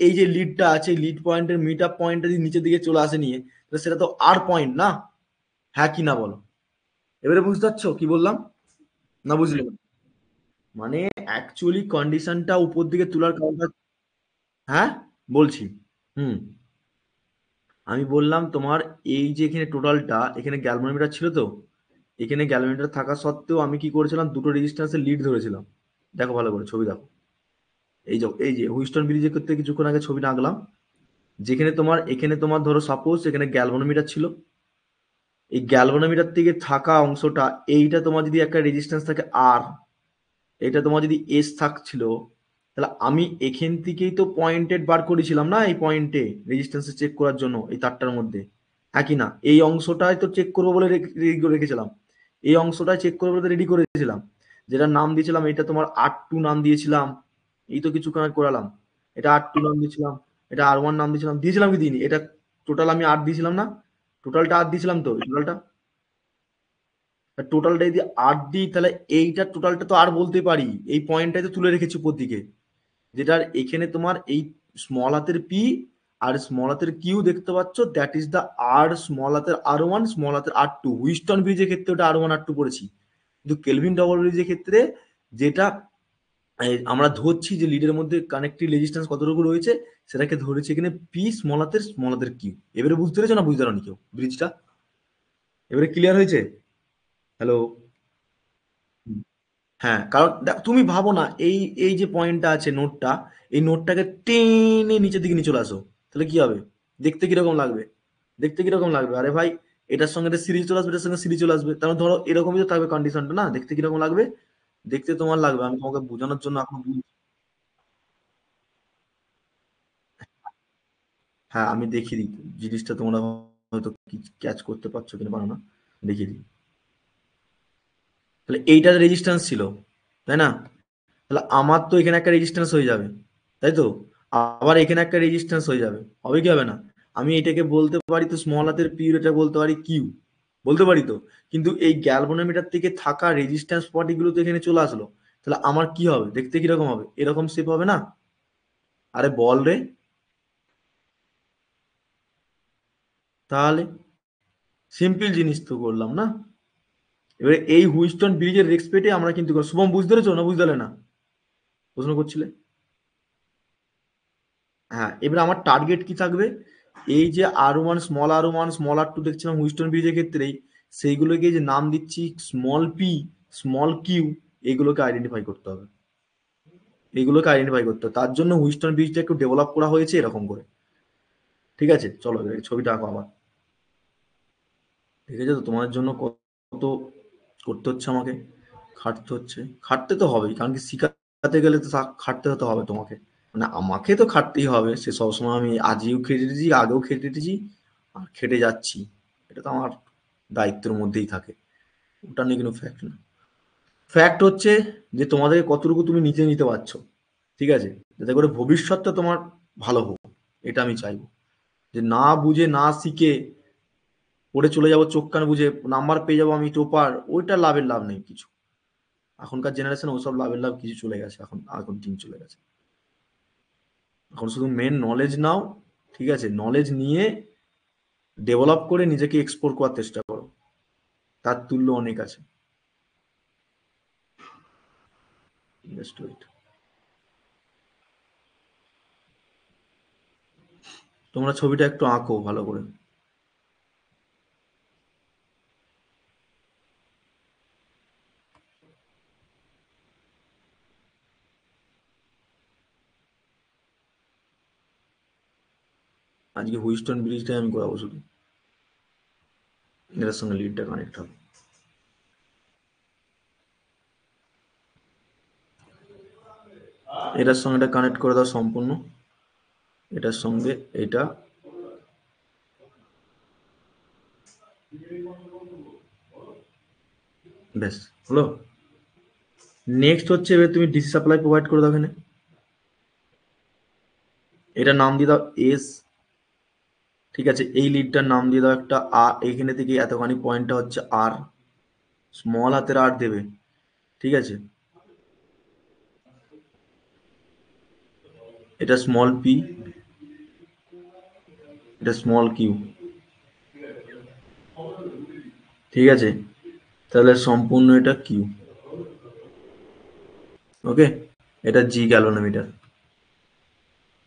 এই যে লিডটা আছে, লিড পয়েন্টের মিড আপ পয়েন্টটা যদি নিচের দিকে চলে আসে নিয়ে, তাহলে সেটা তো আর পয়েন্ট না? হ্যাঁ কি না বলো? এবারে বুঝতে পারছো কি বললাম? না বুঝলে না? মানে অ্যাকচুয়ালি কন্ডিশনটা উপর দিকে তোলার কারণটা, হ্যাঁ বলছি। হুম, আমি বললাম তোমার, এই যে এখানে টোটালটা, এখানে গ্যালভানোমিটার ছিল তো, এখানে গ্যালভানোমিটার থাকা সত্ত্বেও আমি কি করেছিলাম, দুটো রেজিস্ট্যান্সের লিড ধরেছিলাম। দেখো ভালো করে ছবি দেখো, এই যে হুইস্টন ব্রিজের ক্ষেত্রে কিছুক্ষণ আগে ছবিটা আঁকলাম, যেখানে তোমার, এখানে তোমার ধরো সাপোজ এখানে গ্যালভানোমিটার ছিল, এই গ্যালভানোমিটার থেকে থাকা অংশটা, এইটা তোমার যদি একটা রেজিস্ট্যান্স থাকে আর, এটা তোমার যদি এস থাকছিল, তাহলে আমি এখান থেকেই তো পয়েন্টেড বার করেছিলাম না, এই পয়েন্টে রেজিস্ট্যান্স চেক করার জন্য এই তারটার মধ্যে। হ্যাঁ কি না? এই অংশটাই তো চেক করবো বলে রেডি করে রেখেছিলাম, এই অংশটাই চেক করবো বলে রেডি করেছিলাম, যেটা নাম দিয়েছিলাম, এটা তোমার আর টু নাম দিয়েছিলাম। এই তো কিছুক্ষণ আগে করালাম, এটা আর টু নাম দিয়েছিলাম, এটা আর ওয়ান নাম দিয়েছিলাম, দিয়েছিলাম কি দিইনি? এটা টোটাল আমি আর দিয়েছিলাম না? টোটালটা আর দিয়েছিলাম তো, টোটালটা, টোটালটা যদি আর দিই, তাহলে এইটা টোটালটা তো আর বলতে পারি, এই পয়েন্টটাই তো তুলে রেখেছি উপর দিকে, যেটার এখানে তোমার এই স্মল হাতের পি আর স্মল হাতের কিউ দেখতে পাচ্ছ, that is the R, small হাতের আর ওয়ান, স্মল হাতের আর টু। হুইস্টন ব্রিজের ক্ষেত্রে ওটা আর ওয়ান আর টু পড়েছি, কিন্তু কেলভিন ডবল ব্রিজের ক্ষেত্রে যেটা আমরা ধরছি যে লিডের মধ্যে কানেক্টিভ রেজিস্ট্যান্স কতটুকু রয়েছে, সেটাকে ধরেছি এখানে পি, স্মল হাতের কিউ। এবারে বুঝতে পেরেছো না বুঝতে পারোনি কেউ ব্রিজটা? এবারে ক্লিয়ার হয়েছে? হ্যালো? হ্যাঁ, কারণ তুমি ভাবো না, এই এই যে পয়েন্টটা আছে নোটটা, এই নোটটাকে টেনে নিচের দিকে নিয়ে চলে আসো, তাহলে কি হবে? দেখতে কিরকম লাগবে? দেখতে কিরকম লাগবে? আরে ভাই, এটার সঙ্গে এটা সিরিজ চলে আসবে, এটার সঙ্গে সিরিজ চলে আসবে, তাহলে ধরো এরকমই তো থাকবে কন্ডিশনটা না? দেখতে কিরকম লাগবে? দেখতে তোমার লাগবে, আমি তোমাকে বোঝানোর জন্য এখন হ্যাঁ আমি দেখিয়ে দিই জিনিসটা, তোমরা হয়তো ক্যাচ করতে পারছো কিনা পারো না, দেখিয়ে দিই। তাহলে এইটার রেজিস্ট্যান্স ছিল, তাই না? তাহলে আমার তো এখানে একটা রেজিস্ট্যান্স হয়ে যাবে, তাই তো? আবার এখানে একটা রেজিস্ট্যান্স হয়ে যাবে, হবে কি হবে না? আমি এটাকে বলতে পারি তো স্মল হাতের পি, এটা বলতে পারি কিউ, বলতে পারি তো। কিন্তু এই গ্যালভানোমিটার থেকে থাকা রেজিস্ট্যান্স পার্টিগুলো তো এখানে চলে আসলো, তাহলে আমার কি হবে? দেখতে কিরকম হবে? এরকম শেপ হবে না? আরে বল রে। তাহলে সিম্পল জিনিস তো করলাম না? এবারে এই হুইস্টন ব্রিজের রেসপেক্টে আমরা কিন্তু শুভম বুঝতে পেরেছো না বুঝতে পারলে না? প্রশ্ন করছিলে। হ্যাঁ, এবারে আমার টার্গেট কি থাকবে? এই যে আর ওয়ান, স্মল আর টু দেখছিলাম হুইস্টন ব্রিজের ক্ষেত্রেই, সেইগুলোকে যে নাম দিচ্ছি স্মল পি, স্মল কিউ, এইগুলোকে আইডেন্টিফাই করতে হবে, এইগুলোকে আইডেন্টিফাই করতে হবে। তার জন্য হুইস্টন ব্রিজটা একটু ডেভেলপ করা হয়েছে এরকম করে। ঠিক আছে, চলো এবার এই ছবিটা আঁকো আবার। ঠিক আছে, তো তোমার জন্য কত করতে হচ্ছে আমাকে, খাটতে হচ্ছে। খাটতে তো হবেই, কারণ কি শিখাতে গেলে তো খাটতে হতে হবে তোমাকে। মানে আমাকে তো খাটতেই হবে, সে সবসময় আমি আজও খেটেছি, আগেও খেটেছি, আর খেটে যাচ্ছি। এটা তো আমার দায়িত্বের মধ্যেই থাকে, ওটা নিয়ে কোনো ফ্যাক্ট না। ফ্যাক্ট হচ্ছে যে তোমাদের কতটুকু তুমি নিতে নিতে পারছো। ঠিক আছে? যাতে করে ভবিষ্যৎটা তোমার ভালো হোক, এটা আমি চাইবো। যে না বুঝে না শিখে পড়ে চলে যাব চোখ কান বুঝে, নাম্বার পেয়ে যাবো আমি টপার, ওইটা লাভের লাভ নেই কিছু। এখনকার জেনারেশন ওসব লাভের লাভ কিছু চলে গেছে, এখন এখন দিন চলে গেছে। এখন শুধু মেন নলেজ নাও, ঠিক আছে, নলেজ নিয়ে ডেভেলপ করে নিজেকে এক্সপ্লোর করার চেষ্টা করো, তার তুল্য অনেক আছে। Just wait. তোমরা ছবিটা একটু আঁকো ভালো করে। আজকে হুইস্টন ব্রিজটাই আমি করাবো শুধু, এটার সঙ্গে লিডটা কানেক্ট হবে। এটার সঙ্গে এটা কানেক্ট করে দাও সম্পূর্ণ, এটার সঙ্গে এটা। ব্যাস হলো। নেক্সট হচ্ছে এবার তুমি ডিসি সাপ্লাই প্রোভাইড করে দাও এখানে, এটা নাম দিয়ে দাও এস, ঠিক আছে। এই লিডটার নাম দিয়ে দাও একটা আর, এইখানে থেকে এতখানি পয়েন্টটা হচ্ছে আর, স্মল হাতের আর দেবে, ঠিক আছে। এটা স্মল পি, এটা স্মল কিউ, ঠিক আছে। তাহলে সম্পূর্ণ এটা কিউ, ওকে। এটা জি গ্যালোনোমিটার,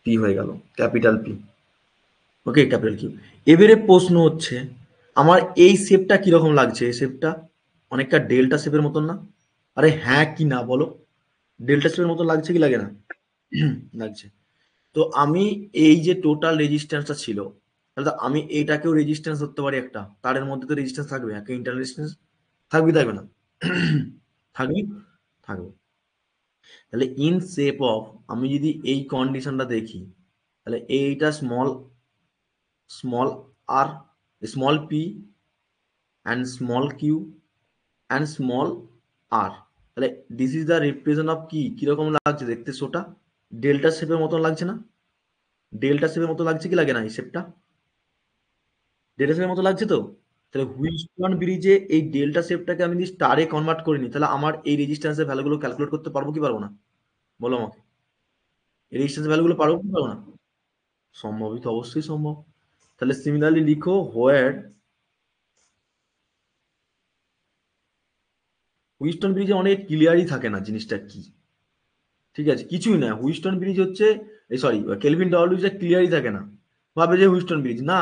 পি হয়ে গেল, ক্যাপিটাল পি, ওকে, ক্যাপিটাল কিউ। এবারে প্রশ্ন হচ্ছে আমার এই শেপটা কিরকম লাগছে, এই শেপটা অনেকটা ডেল্টা শেপের মতন না? আরে হ্যাঁ কি না বলো, ডেল্টা শেপের মতন লাগছে কি লাগে না? লাগছে। তো আমি এই যে টোটাল রেজিস্ট্যান্সটা ছিল, তাহলে তো আমি এইটাকেও রেজিস্ট্যান্স ধরতে পারি একটা, তারের মধ্যে তো রেজিস্ট্যান্স থাকবে, একটা ইন্টারনাল রেজিস্ট্যান্স থাকবে, থাকবে না? থাকবে, থাকবে। তাহলে ইন শেপ অফ, আমি যদি এই কন্ডিশনটা দেখি, তাহলে এইটা small, small R, small P and small Q and small R, তাহলে this is the represent of কি, কিরকম লাগছে দেখতে শোটা? ডেল্টা শেপের মতন লাগছে না? ডেল্টা শেপের মতো লাগছে কি লাগে না এই শেপটা? ডেল্টা শেপের মতো লাগছে তো? তাহলে হুইস্টন ব্রিজে এই ডেল্টা শেপটাকে আমি যদি স্টারে কনভার্ট করে নিই, তাহলে আমার এই রেজিস্ট্যান্সের ভ্যালুগুলো ক্যালকুলেট করতে পারবো কি পারবো না? বলো আমাকে, এই রেজিস্ট্যান্সের ভ্যালুগুলো পারবো কি পারবো না? সম্ভবই তো, অবশ্যই সম্ভব। তাহলে সিমিলারলি লিখো হোয়ার হুইস্টন ব্রিজে অনেক ক্লিয়ারই থাকে না জিনিসটা কি, ঠিক আছে, কিছুই না। হুইস্টন ব্রিজ হচ্ছে, এই সরি, কেলভিন ডব্লিউটা ক্লিয়ারই থাকে না, ভাবে যে হুইস্টন ব্রিজ না,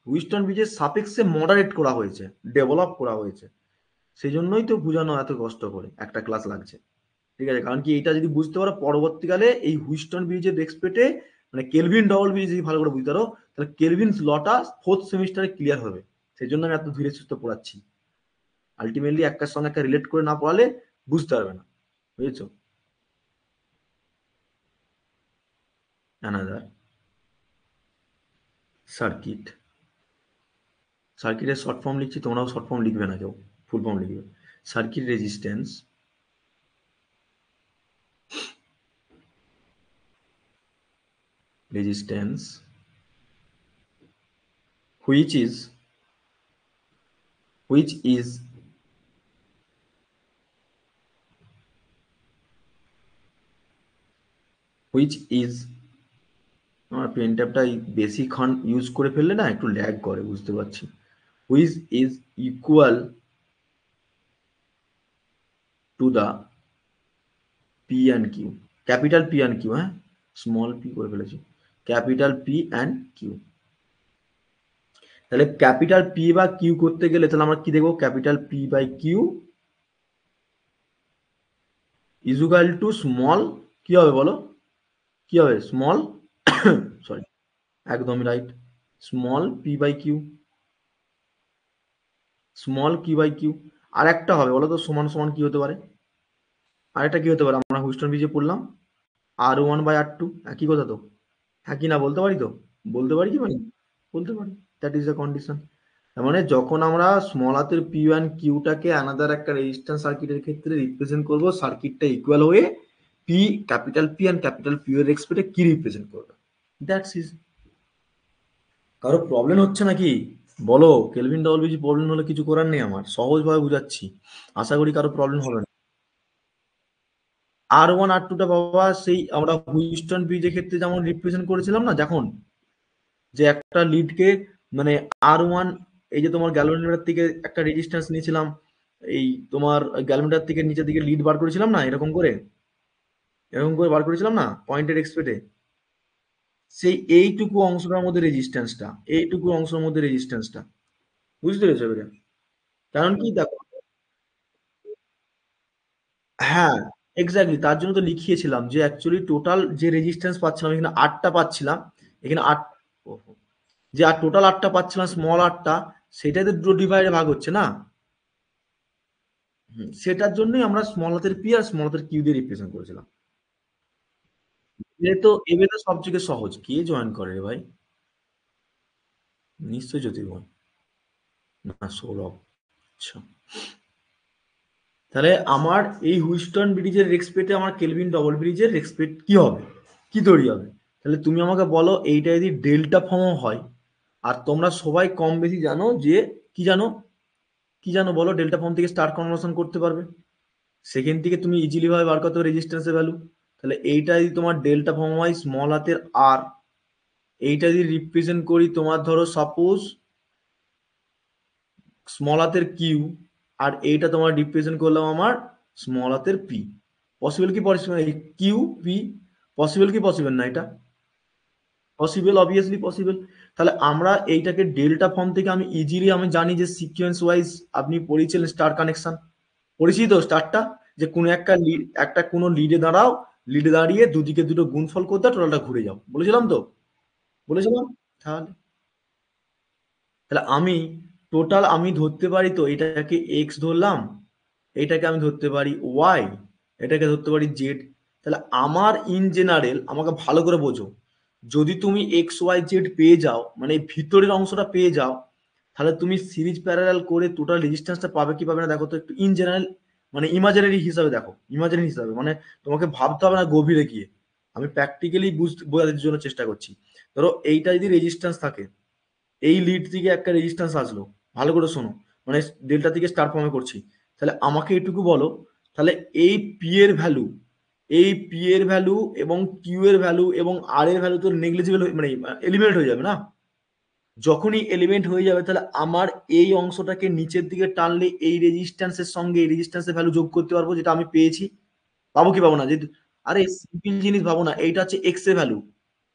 হুইস্টন ব্রিজের সাপেক্ষে মডারেট করা হয়েছে, ডেভেলপ করা হয়েছে, সেই জন্যই তো বোঝানো এত কষ্ট করে একটা ক্লাস লাগছে, ঠিক আছে। কারণ কি এটা যদি বুঝতে পারো পরবর্তীকালে এই হুইস্টন ব্রিজের রেসপেক্টে, মানে কেলভিন ডবল ব্রিজ যদি ভালো করে বুঝতে পারো, তাহলে কেলভিন লটা ফোর্থ সেমিস্টারে ক্লিয়ার হবে। সেই জন্য আমি এত ধীরে সুস্থে পড়াচ্ছি, আলটিমেটলি একটার সঙ্গে একটা রিলেট করে না পড়ালে বুঝতে পারবে না, বুঝেছো? অ্যানাদার সার্কিট, সার্কিটের শর্ট ফর্ম লিখছি, তোমরাও শর্ট ফর্ম লিখবে না কেউ, ফুল ফর্ম লিখবে। Circuit resistance, resistance which is which is which is আমার পেন ট্যাবটা বেশিক্ষণ ইউজ করে ফেললে না একটু ল্যাগ করে, বুঝতে পারছি। which is equal to the P and Q, capital P and Q, হ্যাঁ, স্মল পি করে ফেলেছি, ক্যাপিটাল পি অ্যান্ড কিউ। তাহলে ক্যাপিটাল পি বা কিউ করতে গেলে তাহলে আমরা কি দেখবো, capital P by Q equal to small, কি হবে বলো, কি হবে স্মল, সরি, একদমই right, small P by Q, small Q by Q. আর একটা হবে বলো তো, সমান সমান কি হতে পারে, আরেকটা কি হতে পারে, আমরা হুইস্টন ব্রিজে পড়লাম আর ওয়ান বাই আর টু, একই কথা তো, হ্যাঁ কি না বলতে পারি তো, বলতে পারি কি পারি, বলতে পারি, দ্যাট ইজ দ্য কন্ডিশন। তার মানে যখন আমরা স্মল হাতের পি ওয়ান কিউটাকে আলাদা একটা রেজিস্ট্যান্স সার্কিটের ক্ষেত্রে রিপ্রেজেন্ট করবো, সার্কিটটা ইকুয়াল হয়ে P, capital P and capital P এর রেসপেক্টে কি রিপ্রেজেন্ট করবে, দ্যাটস ইজ। কারো প্রবলেম হচ্ছে নাকি? বলো, কেলভিন ডবল বেশি প্রবলেম হলে কিছু করার নেই, আমার সহজভাবে বুঝাচ্ছি, আশা করি কারো প্রবলেম হবে না। R1 R2টা বাবা সেই আমরা হুইস্টন ব্রিজের ক্ষেত্রে যেমন রিপ্রেজেন্ট করেছিলাম না, যখন যে একটা লিডকে মানে R1, এই যে তোমার গ্যালোমিটার থেকে একটা রেজিস্ট্যান্স নিয়েছিলাম, এই তোমার গ্যালোমিটার থেকে নিচের দিকে লিড বার করেছিলাম না, এরকম করে বার করেছিলাম না পয়েন্টের এক্সপেক্টে, সেই এইটুকু অংশের মধ্যে রেজিস্ট্যান্সটা বুঝতে পেরেছো এবারে? কারণ কি দেখো, হ্যাঁ, এক্স্যাক্টলি তার জন্য তো লিখিয়েছিলাম যে অ্যাকচুয়ালি টোটাল যে রেজিস্ট্যান্স পাচ্ছিলাম এখানে 8টা পাচ্ছিলাম, এখানে 8, ওহো, যে আর টোটাল 8টা পাচ্ছিলাম, স্মল 8টা, সেটাই তো দুটো ডিভাইডে ভাগ হচ্ছে না। সেটার জন্যই আমরা স্মল হাতের পি আর স্মল হাতের কিউ দিয়ে রিপ্রেজেন্ট করেছিলাম। এবারে তো সব থেকে সহজ, কে জয়েন করে রে ভাই? নিশ্চয়ই জ্যোতির্ময়, না সৌরভ। আচ্ছা, তাহলে আমার এই হুইস্টন ব্রিজের রেসপেক্টে আমার কেলভিন ডবল ব্রিজের রেসপেক্ট কি হবে, কি তৈরি হবে? তাহলে তুমি আমাকে বলো, এইটা যদি ডেল্টা ফর্মও হয়, আর তোমরা সবাই কম বেশি জানো যে কি জানো, কি জানো বলো, ডেল্টা ফর্ম থেকে স্টার কনভার্সন করতে পারবে, সেখান থেকে তুমি ইজিলি ভাবে বার করতে পারো রেজিস্ট্যান্সের ভ্যালু। তাহলে এইটা যদি তোমার ডেল্টা ফর্ম হয় স্মল হাতের আর, এইটা যদি রিপ্রেজেন্ট করি তোমার ধরো সাপোজ স্মল হাতের কিউ, আর এইটা তোমার রিপ্রেজেন্ট করলাম আমার স্মল হাতের পি, পসিবল কি পসিবল? কিউ পি, পসিবল কি পসিবল না এটা? Possible, obviously possible. তাহলে আমরা এইটাকে ডেল্টা ফর্ম থেকে আমি ইজিলি আমি জানি যে সিকোয়েন্স ওয়াইজ, আপনি পড়িয়েছিলেন স্টার কানেকশন, পড়েছি তো স্টারটা, যে কোনো একটা লিড, একটা কোনো লিডে দাঁড়াও, লিডে দাঁড়িয়ে দুদিকে দুটো গুণফল করতে টোটালটা ঘুরে যাও, বলেছিলাম তো, বলেছিলাম। তাহলে তাহলে আমি টোটাল আমি ধরতে পারি তো, এটাকে এক্স ধরলাম, এটাকে আমি ধরতে পারি ওয়াই, এটাকে ধরতে পারি জেড। তাহলে আমার ইন জেনারেল, আমাকে ভালো করে বোঝো, যদি তুমি এক্স ওয়াই জেড পেয়ে যাও, মানে ভিতরের অংশটা পেয়ে যাও, তাহলে তুমি সিরিজ প্যারালাল করে টোটাল রেজিস্ট্যান্সটা পাবে কি পাবে না দেখো তো একটু ইন জেনারেল, মানে ইমাজিনারি হিসাবে দেখো, ইমাজিনারি হিসাবে, মানে তোমাকে ভাবতে হবে না গভীরে গিয়ে, আমি প্র্যাকটিক্যালি বোঝানোর জন্য চেষ্টা করছি। ধরো এইটা যদি রেজিস্ট্যান্স থাকে, এই লিড থেকে একটা রেজিস্ট্যান্স আসলো, ভালো করে শোনো, মানে ডেল্টা থেকে স্টার ফর্মে করছি, তাহলে আমাকে এটুকু বলো, তাহলে এই পি এর ভ্যালু, এই পি এর ভ্যালু এবং কিউ এর ভ্যালু এবং আর এর ভ্যালু তো নেগলিজিবল, মানে এলিমিনেট হয়ে যাবে না? যখনই এলিমেন্ট হয়ে যাবে, তাহলে আমার এই অংশটাকে নিচের দিকে টানলে এই রেজিস্ট্যান্সের সঙ্গে এই রেজিস্ট্যান্সের ভ্যালু যোগ করতে পারবো, যেটা আমি পেয়েছি। পাবো কি পাবো না? যেহেতু, আরে সিম্পল জিনিস ভাবো না, এইটা হচ্ছে এক্স এর ভ্যালু,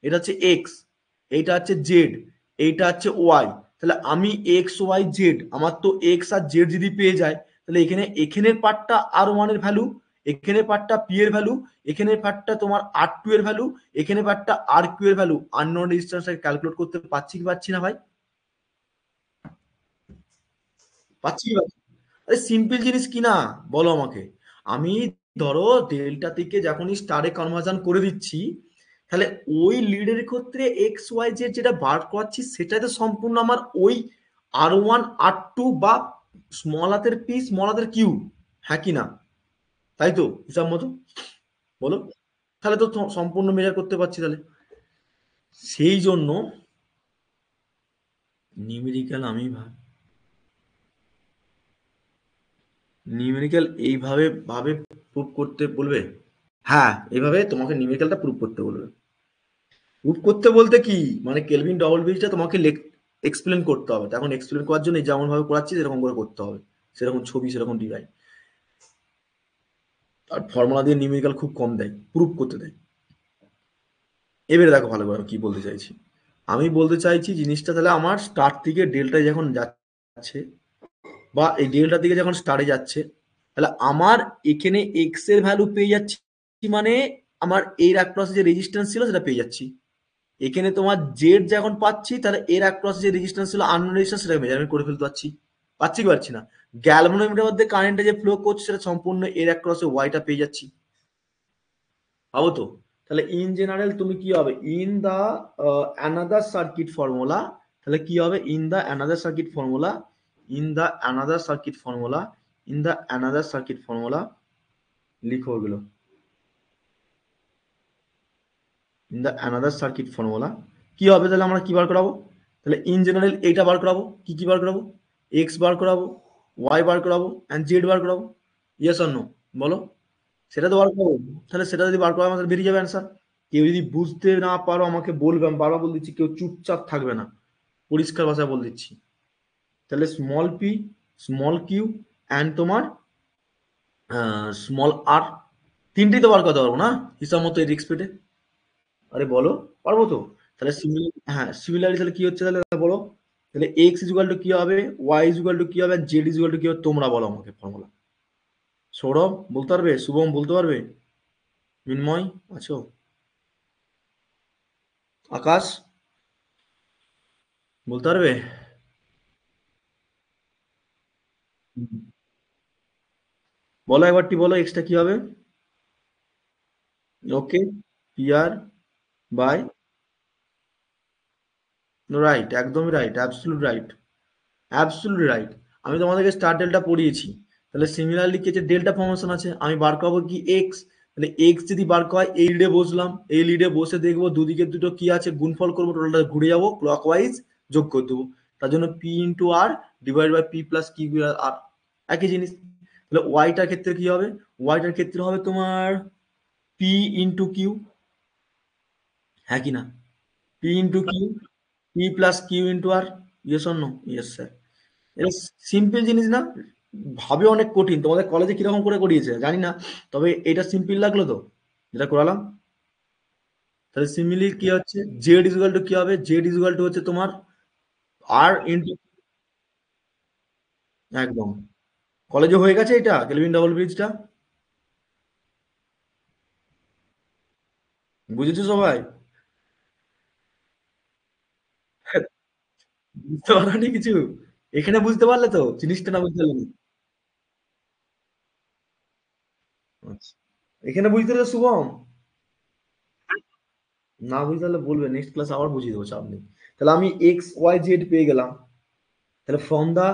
এটা হচ্ছে এক্স, এইটা হচ্ছে জেড, এইটা হচ্ছে ওয়াই, তাহলে আমি এক্স ওয়াই জেড, আমার তো এক্স আর জেড যদি পেয়ে যায়, তাহলে এখানে এখানের পার্টটা আর 1 এর ভ্যালু, এখানে পার্টটা পি এর ভ্যালু, এখানে পার্টটা তোমার R2 এর ভ্যালু, এখানে পার্টটা আর কিউ এর ভ্যালু, আননোন রেজিস্ট্যান্সটাকে ক্যালকুলেট করতে পারছি কি পাচ্ছি না ভাই? পাচ্ছি কি পাচ্ছি? আরে সিম্পল জিনিস কি না, বলো আমাকে। আমি ধরো ডেল্টা থেকে যখনই স্টারে কনভার্সন করে দিচ্ছি, তাহলে ওই লিডের ক্ষেত্রে এক্স ওয়াই জেড যেটা বার করাচ্ছি, সেটাতে সম্পূর্ণ আমার ওই R1 R2 বা স্মল হাতের পি স্মল হাতের কিউ, হ্যাঁ কি না? তাই তো হিসাব মতো, বলো। তাহলে তো সম্পূর্ণ মেজার করতে পারছি তাহলে। সেই জন্য নিউমেরিক্যাল আমি নিউমেরিক্যাল এইভাবে ভাবে প্রুভ করতে বলবে। হ্যাঁ, এভাবে তোমাকে নিউমেরিক্যালটা প্রুভ করতে বলবে। প্রুভ করতে বলতে কি, মানে কেলভিন ডবল ব্রিজটা তোমাকে এক্সপ্লেন করতে হবে, তখন এক্সপ্লেন করার জন্য যেমন ভাবে করাচ্ছি সেরকম করে করতে হবে, সেরকম ছবি সেরকম ডিজাইন। আর ফর্মুলা দিয়ে নিউমেরিক্যাল খুব কম দেয়, প্রুভ করতে দেয়। এবারে দেখো ভালো করে কি বলতে চাইছি, আমি বলতে চাইছি জিনিসটা, তাহলে আমার স্টার থেকে ডেল্টায় যখন যাচ্ছে, বা এই ডেল্টা থেকে যখন স্টারে যাচ্ছে, তাহলে আমার এখানে এক্স এর ভ্যালু পেয়ে যাচ্ছি, মানে আমার এর অ্যাক্রস যে রেজিস্ট্যান্স ছিল সেটা পেয়ে যাচ্ছি। এখানে তোমার জেড যখন পাচ্ছি, তাহলে এর অ্যাক্রস যে রেজিস্ট্যান্স ছিল আননোন রেজিস্ট্যান্স, সেটাকে মেজারমেন্ট করে ফেলতে পারছি। পাচ্ছি কি পারছি না? গ্যালভানোমিটারের মধ্যে কারেন্টে যে ফ্লো করছে সেটা সম্পূর্ণ এর অ্যাক্রসে ওয়াইটা পেয়ে যাচ্ছি, পাবো তো? তাহলে ইন জেনারেল তুমি কি হবে, in the another circuit formula, তাহলে কি হবে, in the another circuit formula, in the another circuit formula, in the another circuit formula, লিখো ওগুলো, in the another circuit formula কি হবে, তাহলে আমরা কি বার করাবো? তাহলে ইন জেনারেল এইটা বার করাবো, কি কি বার করাবো, এক্স বার করাবো, ওয়াই বার করাবো অ্যান্ড জেড বার করাবো। ইয়েস অর নো বলো? সেটা তো বার করবো। তাহলে সেটা যদি বার করা আমাদের বেরিয়ে যাবে অ্যান্সার। কেউ যদি বুঝতে না পারো আমাকে বলবে, আমি বারবার বলে দিচ্ছি, কেউ চুপচাপ থাকবে না, পরিষ্কার ভাষায় বলে দিচ্ছি। তাহলে small P, small Q and তোমার স্মল আর, তিনটেই তো বার করতে পারবো না হিসাব মতো এই রিক্স পেটে? আরে বলো, পারবো তো? তাহলে সিমিলার, হ্যাঁ সিমিলারলি তাহলে কি হচ্ছে তাহলে বলো? তাহলে এক্স ইজ ইকুয়াল টু কি হবে, ওয়াই ইজ ইকুয়াল টু কি হবে, জেড ইজ ইকুয়াল টু কি হবে, তোমরা বলো আমাকে ফর্মুলা। সৌরভ বলতে পারবে? শুভম বলতে পারবে? মিন্ময় আছো? আকাশ বলতে পারবে? হুম। বলো একবারটি বলো, এক্সটা কি হবে? ওকে, পি আর বাই, রাইট, একদমই right, absolute right, absolute right. আমি তোমাদেরকে স্টার ডেল্টা পড়িয়েছি। তাহলে সিমিলারলি কি আছে, ডেল্টা ফর্মেশন আছে, আমি বার করবো কি এক্স। তাহলে এক্স যদি বার করা হয়, এই লিডে বসলাম, এই লিডে বসে দেখবো দুদিকে দুটো কি আছে, গুণফল করবো, টোটালটা ঘুরে যাবো ক্লকওয়াইজ, যোগ করে দেবো। তার জন্য P into R divide by P plus Q R, একই জিনিস। তাহলে ওয়াইটার ক্ষেত্রে কি হবে, ওয়াইটার ক্ষেত্রে হবে তোমার পি ইন্টু কিউ, হ্যাঁ কি না? P into Q, P plus Q into R. Yes or no? Yes sir. এটা সিম্পল জিনিস না? ভাবে অনেক কঠিন, তোমাদের কলেজে কিরকম করে করিয়েছে জানি না, তবে এটা সিম্পল লাগলো তো যেটা করালাম। তাহলে সিমিলি কি হচ্ছে, জেড ইজুয়াল টু কি হবে, জেড ইজুয়াল টু হচ্ছে তোমার আর ইন্টু, একদম কলেজে হয়ে গেছে এটা কেলভিন ডবল ব্রিজটা, বুঝেছো সবাই? বুঝতে পারোনি কিছু? এখানে বুঝতে পারলে তো, জিনিসটা না বুঝতে পারলে? আচ্ছা, এখানে বুঝতে পারলে শুভম? না বুঝতে পারলে বলবে, নেক্সট ক্লাস আবার বুঝিয়ে দেবো, চাপ নেই। তাহলে আমি এক্স ওয়াই জেড পেয়ে গেলাম। তাহলে ফ্রম দা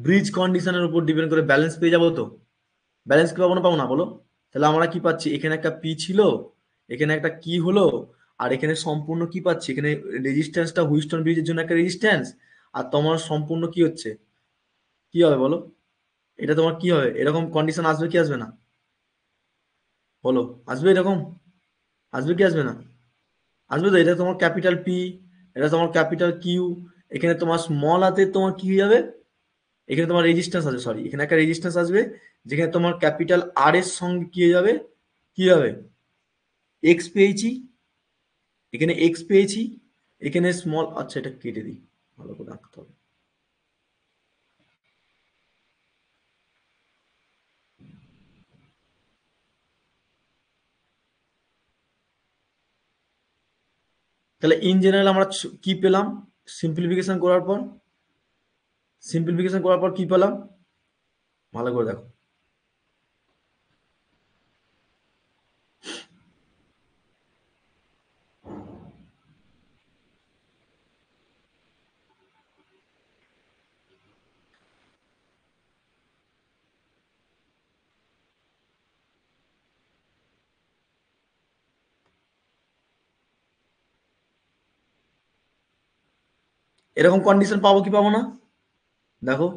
ব্রিজ কন্ডিশনের উপর ডিপেন্ড করে ব্যালেন্স পেয়ে যাবো তো? ব্যালেন্স কি পাবো না পাবো না বলো? তাহলে আমরা কি পাচ্ছি, এখানে একটা পি ছিল, এখানে একটা কি হলো, আর এখানে সম্পূর্ণ কি পাচ্ছি, এখানে রেজিস্ট্যান্সটা হুইস্টন ব্রিজের জন্য একটা রেজিস্ট্যান্স, আর তোমার সম্পূর্ণ কি হচ্ছে, কি হবে বলো? এটা তোমার কি হবে, এরকম কন্ডিশন আসবে কি আসবে না? বলো, আসবে এরকম? আসবে কি আসবে না? আসবে তো। এটা তোমার ক্যাপিটাল পি, এটা তোমার ক্যাপিটাল কিউ, এখানে তোমার স্মল হাতে তোমার কি হয়ে যাবে, এখানে তোমার রেজিস্ট্যান্স আসবে, সরি এখানে একটা রেজিস্ট্যান্স আসবে, যেখানে তোমার ক্যাপিটাল আর এর সঙ্গে কি হয়ে যাবে, কি হবে, এক্স পেয়েছি, এখানে এক্স পেয়েছি, এখানে স্মল, আচ্ছা এটা কেটে দিই, ভালো করে আঁকতে হবে। তাহলে ইন জেনারেল আমরা কি পেলাম, সিম্পলিফিকেশন করার পর, সিম্পলিফিকেশন করার পর কি পেলাম, ভালো করে দেখো। এরকম কন্ডিশন পাবো কি পাবো না? দেখো,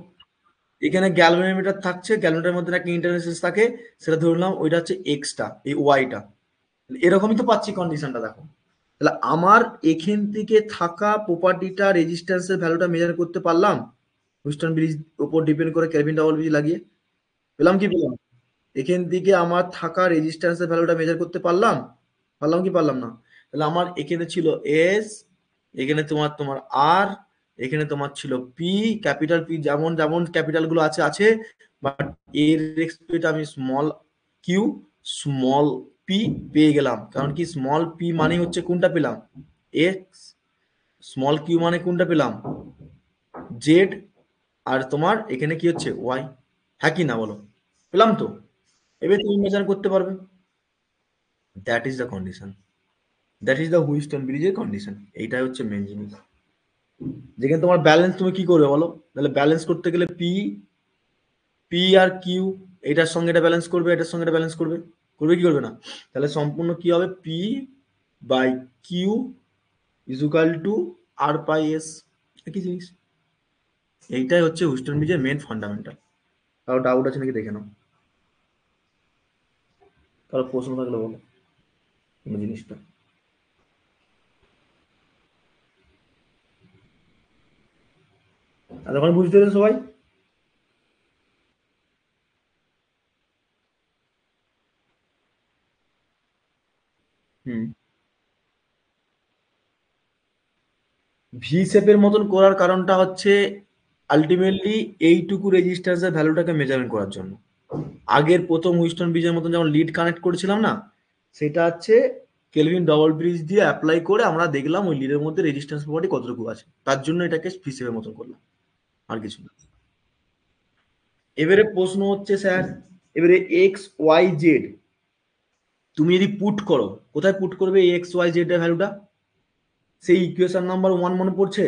এখানে গ্যালভেনোমিটার থাকছে, গ্যালভেনোমিটারের মধ্যে একটা ইন্টারফেস থাকে, সেটা ধরলাম ওইটা হচ্ছে এক্সটা, এই ওয়াইটা, এরকমই তো পাচ্ছি কন্ডিশনটা, দেখো। তাহলে আমার এখান থেকে থাকা প্রপার্টিটা, রেজিস্ট্যান্সের ভ্যালুটা মেজার করতে পারলাম, হুইস্টন ব্রিজ উপর ডিপেন্ড করে কেলভিন ডবল ব্রিজ লাগিয়ে, পেলাম কি পেলাম? এখান থেকে আমার থাকা রেজিস্ট্যান্সের ভ্যালুটা মেজার করতে পারলাম, পারলাম কি পারলাম না? তাহলে আমার এখানে ছিল এস, এখানে তোমার তোমার আর, এখানে তোমার ছিল পি, ক্যাপিটাল পি, যেমন যেমন ক্যাপিটাল গুলো আছে আছে, বাট এর রেসপেক্ট আমি স্মল কিউ, স্মল পি পেয়ে গেলাম, কারণ কি স্মল পি মানে হচ্ছে কোনটা পেলাম, এক্স, স্মল কিউ মানে কোনটা পেলাম, জেড, আর তোমার এখানে কি হচ্ছে ওয়াই, হ্যাঁ কি না বলো? পেলাম তো? এবার তুমি মেজার করতে পারবে। That is the condition, that is the Wheatstone ব্রিজের কন্ডিশন, এইটাই হচ্ছে মেন জিনিস। যেখানে তোমার ব্যালেন্স তুমি কি করবে বলো? তাহলে ব্যালেন্স করতে গেলে পি, পি আর কিউ, এটার সঙ্গে এটা ব্যালেন্স করবে, এটার সঙ্গে এটা ব্যালেন্স করবে, করবে কি করবে না? তাহলে সম্পূর্ণ কি হবে, P by Q is equal to R by S, একই জিনিস। এইটাই হচ্ছে হুইস্টন ব্রিজের মেন ফান্ডামেন্টাল। কারো ডাউট আছে নাকি দেখে নাও, কারো প্রশ্ন থাকলে বলো কোনো জিনিসটা। আর এখন বুঝতে পেরেছো সবাই? হুম। ভি শেপের মতন করার কারণটা হচ্ছে আলটিমেটলি এইটুকু রেজিস্ট্যান্সের ভ্যালুটাকে মেজারমেন্ট করার জন্য। আগের প্রথম হুইস্টন ব্রিজের মতন যেমন লিড কানেক্ট করেছিলাম না, সেটা হচ্ছে কেলভিন ডবল ব্রিজ দিয়ে অ্যাপ্লাই করে আমরা দেখলাম ওই লিডের মধ্যে রেজিস্ট্যান্স প্রপার্টি কতটুকু আছে, তার জন্য এটাকে ভি শেপের মতন করলাম, আর কিছু না। এবারে প্রশ্ন হচ্ছে স্যার, এবারে এক্স ওয়াই জেড তুমি যদি পুট করো, কোথায় পুট করবে এক্স ওয়াই জেড এর ভ্যালুটা? সেই ইকুয়েশন নাম্বার 1 মনে পড়ছে?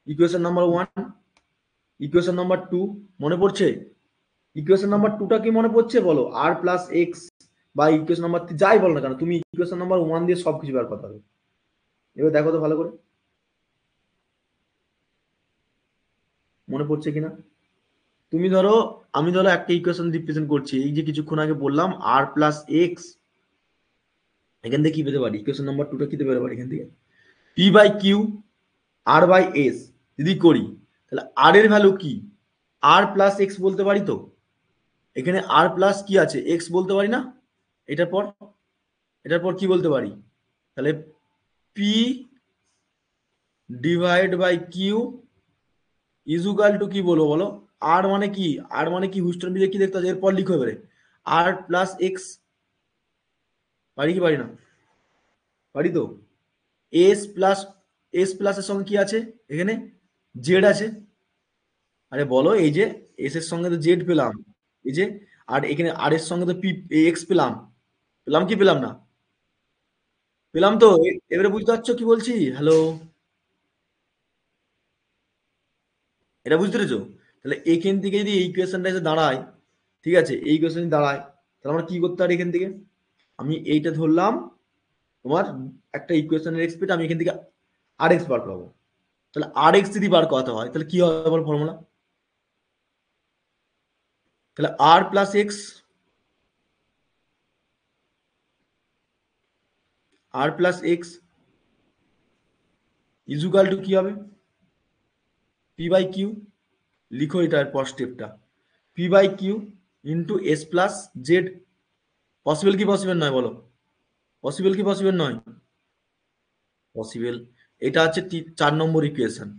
ইকুয়েশন নাম্বার 1, ইকুয়েশন নাম্বার 2 মনে পড়ছে? ইকুয়েশন নাম্বার 2টা কি মনে পড়ছে বলো? আর প্লাস এক্স বা ইকুয়েশন নাম্বার যাই বলো না কেন, তুমি ইকুয়েশন নাম্বার 1 দিয়ে সবকিছু বের করতে হবে। এবার দেখো তো ভালো করে মনে পড়ছে কিনা। তুমি ধরো, আমি ধরো একটা ইকুয়েশন রিপ্রেজেন্ট করছি, এই যে কিছুক্ষণ আগে বললাম আর প্লাস এক্স, এখান থেকে কি পেতে পারি? ইকুয়েশন নাম্বার 2টা কি পেতে পারি এখান থেকে? P by Q R by S যদি করি, তাহলে আর এর ভ্যালু কি? আর প্লাস এক্স বলতে পারি তো, এখানে আর প্লাস কি আছে, এক্স বলতে পারি না? এটার পর, এটার পর কি বলতে পারি? তাহলে P divide by Q equal to কি বলবো বলো? আর মানে কি? আর মানে কি হুস্টন ব্রিজে কি দেখতে হবে এরপর লিখো এবারে, আর প্লাস এক্স। পারি কি পারি না? পারি তো। এস প্লাস, এস প্লাসের সঙ্গে কি আছে এখানে? জেড আছে। আরে বলো, এই যে এস এর সঙ্গে তো জেড পেলাম, এই যে, আর এখানে আর এর সঙ্গে তো পি এক্স পেলাম, পেলাম কি পেলাম না? পেলাম তো। এবারে বুঝতে পারছো কি বলছি? হ্যালো, এটা বুঝতে পেরেছো? তাহলে এখান থেকে যদি এই ইকুয়েশনটা এসে দাঁড়ায়, ঠিক আছে, এই ইকুয়েশন দাঁড়ায়, তাহলে আমরা কি করতে পারি এখান থেকে? আমি এইটা ধরলাম তোমার একটা ইকুয়েশনের এক্স পেতে, আমি এখান থেকে আর এক্স বার করবো। তাহলে আর এক্স যদি বার করাতে হয় তাহলে কি হবে আমার ফর্মুলা? তাহলে R plus X, R plus X equal to কি হবে? P by Q. লিখো এটার পর স্টেপটা, P by Q into S plus Z. Possible কি পসিবল নয় বলো? পসিবল কি পসিবল নয়? পসিবল। এটা হচ্ছে 4 নম্বর ইকুয়েশন।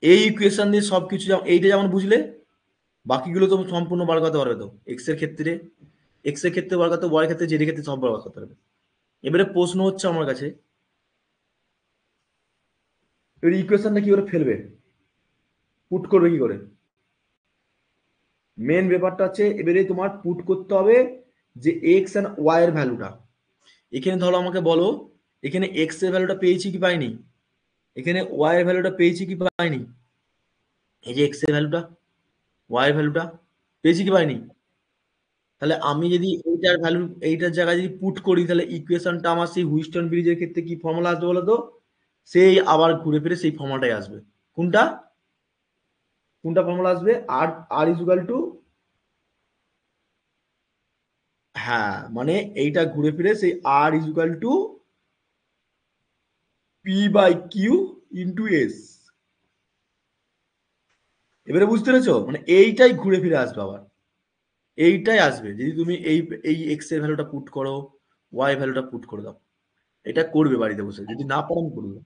এই ইকুয়েশন দিয়ে সবকিছু এইটা যেমন বুঝলে, বাকিগুলো তো সম্পূর্ণ বার করতে পারবে তো। এক্স এর ক্ষেত্রে, এক্স এর ক্ষেত্রে বার করতে, ওয়াই এর ক্ষেত্রে, জেড এর ক্ষেত্রে সব বার করতে পারবে। এবারে প্রশ্ন হচ্ছে আমার কাছে, এর ইকুয়েশনটা কি করে ফেলবে, পুট করবে কি করে? মেন ব্যাপারটা হচ্ছে এবারে তোমার পুট করতে হবে যে এক্স এন্ড ওয়াই এর ভ্যালুটা। এখানে ধরো আমাকে বলো, এখানে এক্স এর ভ্যালুটা পেয়েছি কি পাইনি? এখানে ওয়াই এর ভ্যালুটা পেয়েছি কি পাইনি? এই যে এক্স এর ভ্যালুটা, ওয়াই এর ভ্যালুটা পেয়েছি কি পাইনি? তাহলে আমি যদি এইটার ভ্যালু, এইটার জায়গায় যদি পুট করি, তাহলে ইকুয়েশনটা আমার সেই হুইস্টন ব্রিজের ক্ষেত্রে কি ফর্মুলা আসবে বলো তো? সেই আবার ঘুরে ফিরে সেই ফর্মুলাটাই আসবে। কোনটা? কোনটা ফর্মুলা আসবে? আর, আর ইজুকাল টু, হ্যাঁ, মানে এইটা ঘুরে ফিরে সেই R equal to P by Q into S. এবারে বুঝতে পেরেছো? মানে এইটাই ঘুরে ফিরে আসবে আবার, এইটাই আসবে যদি তুমি এই এই এক্স এর ভ্যালুটা পুট করো, ওয়াই ভ্যালুটা পুট করে দাও। এটা করবে বাড়িতে বসে, যদি না পারো আমি করবো।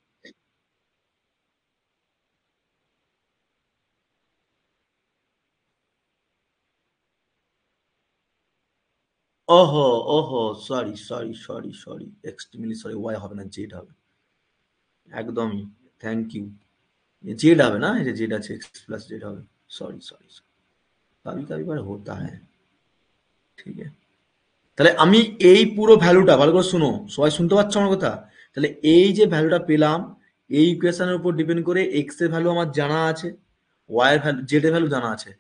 ওহো, ওহো, sorry sorry sorry sorry, extremely sorry, Y হবে না, জেড হবে। একদমই, থ্যাংক ইউ। জেড হবে না, এই যে জেড আছে, এক্স প্লাস জেড হবে। সরি সরি, कभी कभी बार होता है। ঠিক আছে, তাহলে আমি এই পুরো ভ্যালুটা ভালো করে শুনো, সবাই শুনতে পাচ্ছ আমার কথা? তাহলে এই যে ভ্যালুটা পেলাম, এই ইকুয়েশনের উপর ডিপেন্ড করে এক্স এর ভ্যালু আমার জানা আছে, ওয়াই এর ভ্যালু, জেড এর ভ্যালু জানা আছে,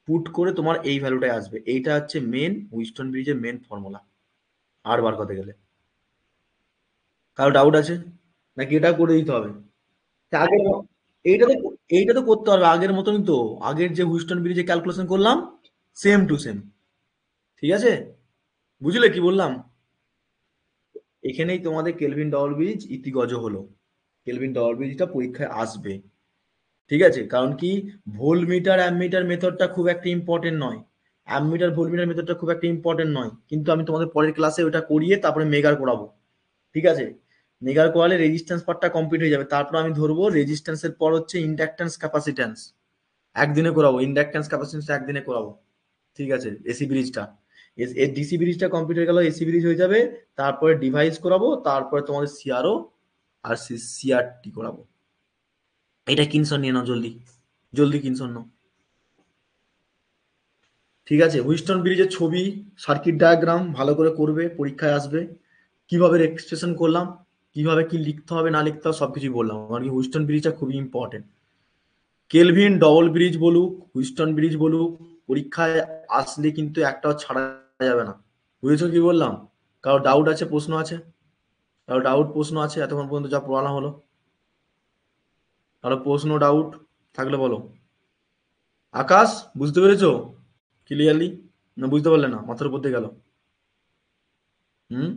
পুট করে তোমার এই ভ্যালুটাই আসবে। এইটা হচ্ছে মেন হুইস্টন ব্রিজের মেন ফর্মুলা আর বার করতে গেলে। কারো ডাউট আছে নাকি এটা করে দিতে হবে? আগের এইটা তো এইটা তো করতে হবে আগের মতনই তো। আগের যে হুইস্টন ব্রিজে ক্যালকুলেশন করলাম সেম টু সেম। ঠিক আছে, বুঝলে কি বললাম? এখানেই তোমাদের কেলভিন ডবল ব্রিজ ইতিগজ হলো। কেলভিন ডবল ব্রিজটা পরীক্ষায় আসবে। ঠিক আছে, কারণ কি ভোল্টমিটার অ্যামমিটার মেথডটা খুব একটা ইম্পর্টেন্ট নয়। অ্যামমিটার ভোল্টমিটার মেথডটা খুব একটা ইম্পর্টেন্ট নয়, কিন্তু আমি তোমাদের পরের ক্লাসে ওটা করিয়ে তারপরে মেগার করাবো। ঠিক আছে, মেগার করালে রেজিস্ট্যান্স পার্টটা কমপ্লিট হয়ে যাবে, তারপর আমি ধরবো রেজিস্ট্যান্সের পর হচ্ছে ইন্ডাকট্যান্স ক্যাপাসিট্যান্স। একদিনে করাবো ইন্ডাকট্যান্স ক্যাপাসিট্যান্স, একদিনে করাবো। ঠিক আছে, এসি ব্রিজটা, ডিসি ব্রিজটা কমপ্লিট হয়ে গেল, এসি ব্রিজ হয়ে যাবে। তারপরে ডিভাইস করাবো, তারপরে তোমাদের সিআরও আর সিআরটি করাবো। এটা কিনসন নিয়ে নাও জলদি, জলদি কিনসন নাও। ঠিক আছে, হুইস্টন ব্রিজের ছবি, সার্কিট ডায়াগ্রাম ভালো করে করবে, পরীক্ষায় আসবে। কিভাবে এক্সপ্রেশন করলাম, কিভাবে কি লিখতে হবে না লিখতে হবে সবকিছু বললাম, কারণ কি হুইস্টন ব্রিজটা খুবই ইম্পর্টেন্ট। কেলভিন ডবল ব্রিজ বলুক, হুইস্টন ব্রিজ বলুক, পরীক্ষায় আসলে কিন্তু একটাও ছাড়া যাবে না। বুঝেছো কি বললাম? কারো ডাউট আছে, প্রশ্ন আছে? কারো ডাউট প্রশ্ন আছে এতক্ষণ পর্যন্ত যা পড়ানো হলো? কারো প্রশ্ন ডাউট থাকলে বলো। আকাশ, বুঝতে পেরেছো ক্লিয়ারলি, না বুঝতে পারলে না, মাথার উপর দিয়ে গেল? হুম?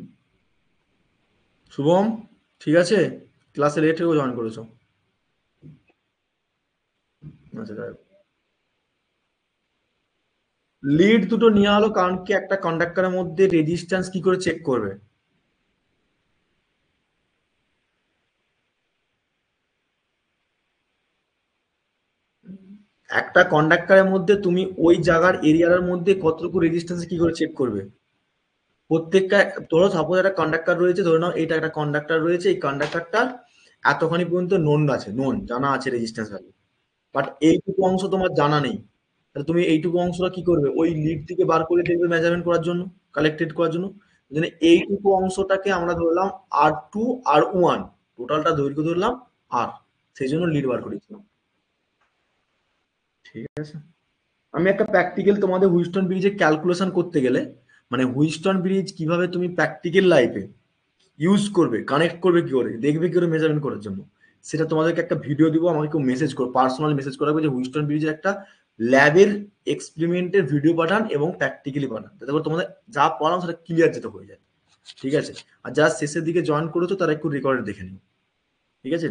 শুভম, ঠিক আছে? ক্লাসে লেট হয়েও জয়েন করেছো। আচ্ছা, লিড দুটো নেওয়া হলো কারণ কি একটা কন্ডাক্টরের মধ্যে রেজিস্ট্যান্স কি করে চেক করবে? একটা কন্ডাক্টরের মধ্যে তুমি ওই জায়গার এরিয়ার মধ্যে কতটুকু রেজিস্ট্যান্স কি করে চেক করবে? প্রত্যেকটা, ধরো সাপোজ একটা কন্ডাক্টর রয়েছে, ধরে নাও এটা একটা কন্ডাক্টর রয়েছে, এই কন্ডাক্টরটা এতখানি পর্যন্ত নোন আছে, নোন জানা আছে রেজিস্ট্যান্স ভ্যালু, বাট এইটুকু অংশ তোমার জানা নেই। তাহলে তুমি এইটুকু অংশটা কি করবে? ওই লিড থেকে বার করে দেখবে মেজারমেন্ট করার জন্য, কালেক্টেড করার জন্য। মানে এইটুকু অংশটাকে আমরা ধরলাম R2 R1, টোটালটা দৈর্ঘ্য ধরলাম আর, সেই জন্য লিড বার করেছিলাম। ঠিক আছে, আমি একটা প্র্যাকটিক্যাল তোমাদের হুইস্টন ব্রিজে ক্যালকুলেশন করতে গেলে, মানে হুইস্টন ব্রিজ কিভাবে তুমি প্র্যাকটিক্যাল লাইফে ইউজ করবে, কানেক্ট করবে কি করে, দেখবে কি করে মেজারমেন্ট করার জন্য, সেটা তোমাদেরকে একটা ভিডিও দিব, আমাকে কেউ মেসেজ করো, পার্সোনাল মেসেজ করাবে যে হুইস্টন ব্রিজের একটা ল্যাবের এক্সপেরিমেন্টের ভিডিও পাঠান এবং প্র্যাকটিক্যালি পাঠান, যাতে করে তোমাদের যা পড়ানো সেটা ক্লিয়ার যেতে হয়ে যায়। ঠিক আছে, আর যারা শেষের দিকে জয়েন করেছো তারা একটু রেকর্ডে দেখে নিও। ঠিক আছে,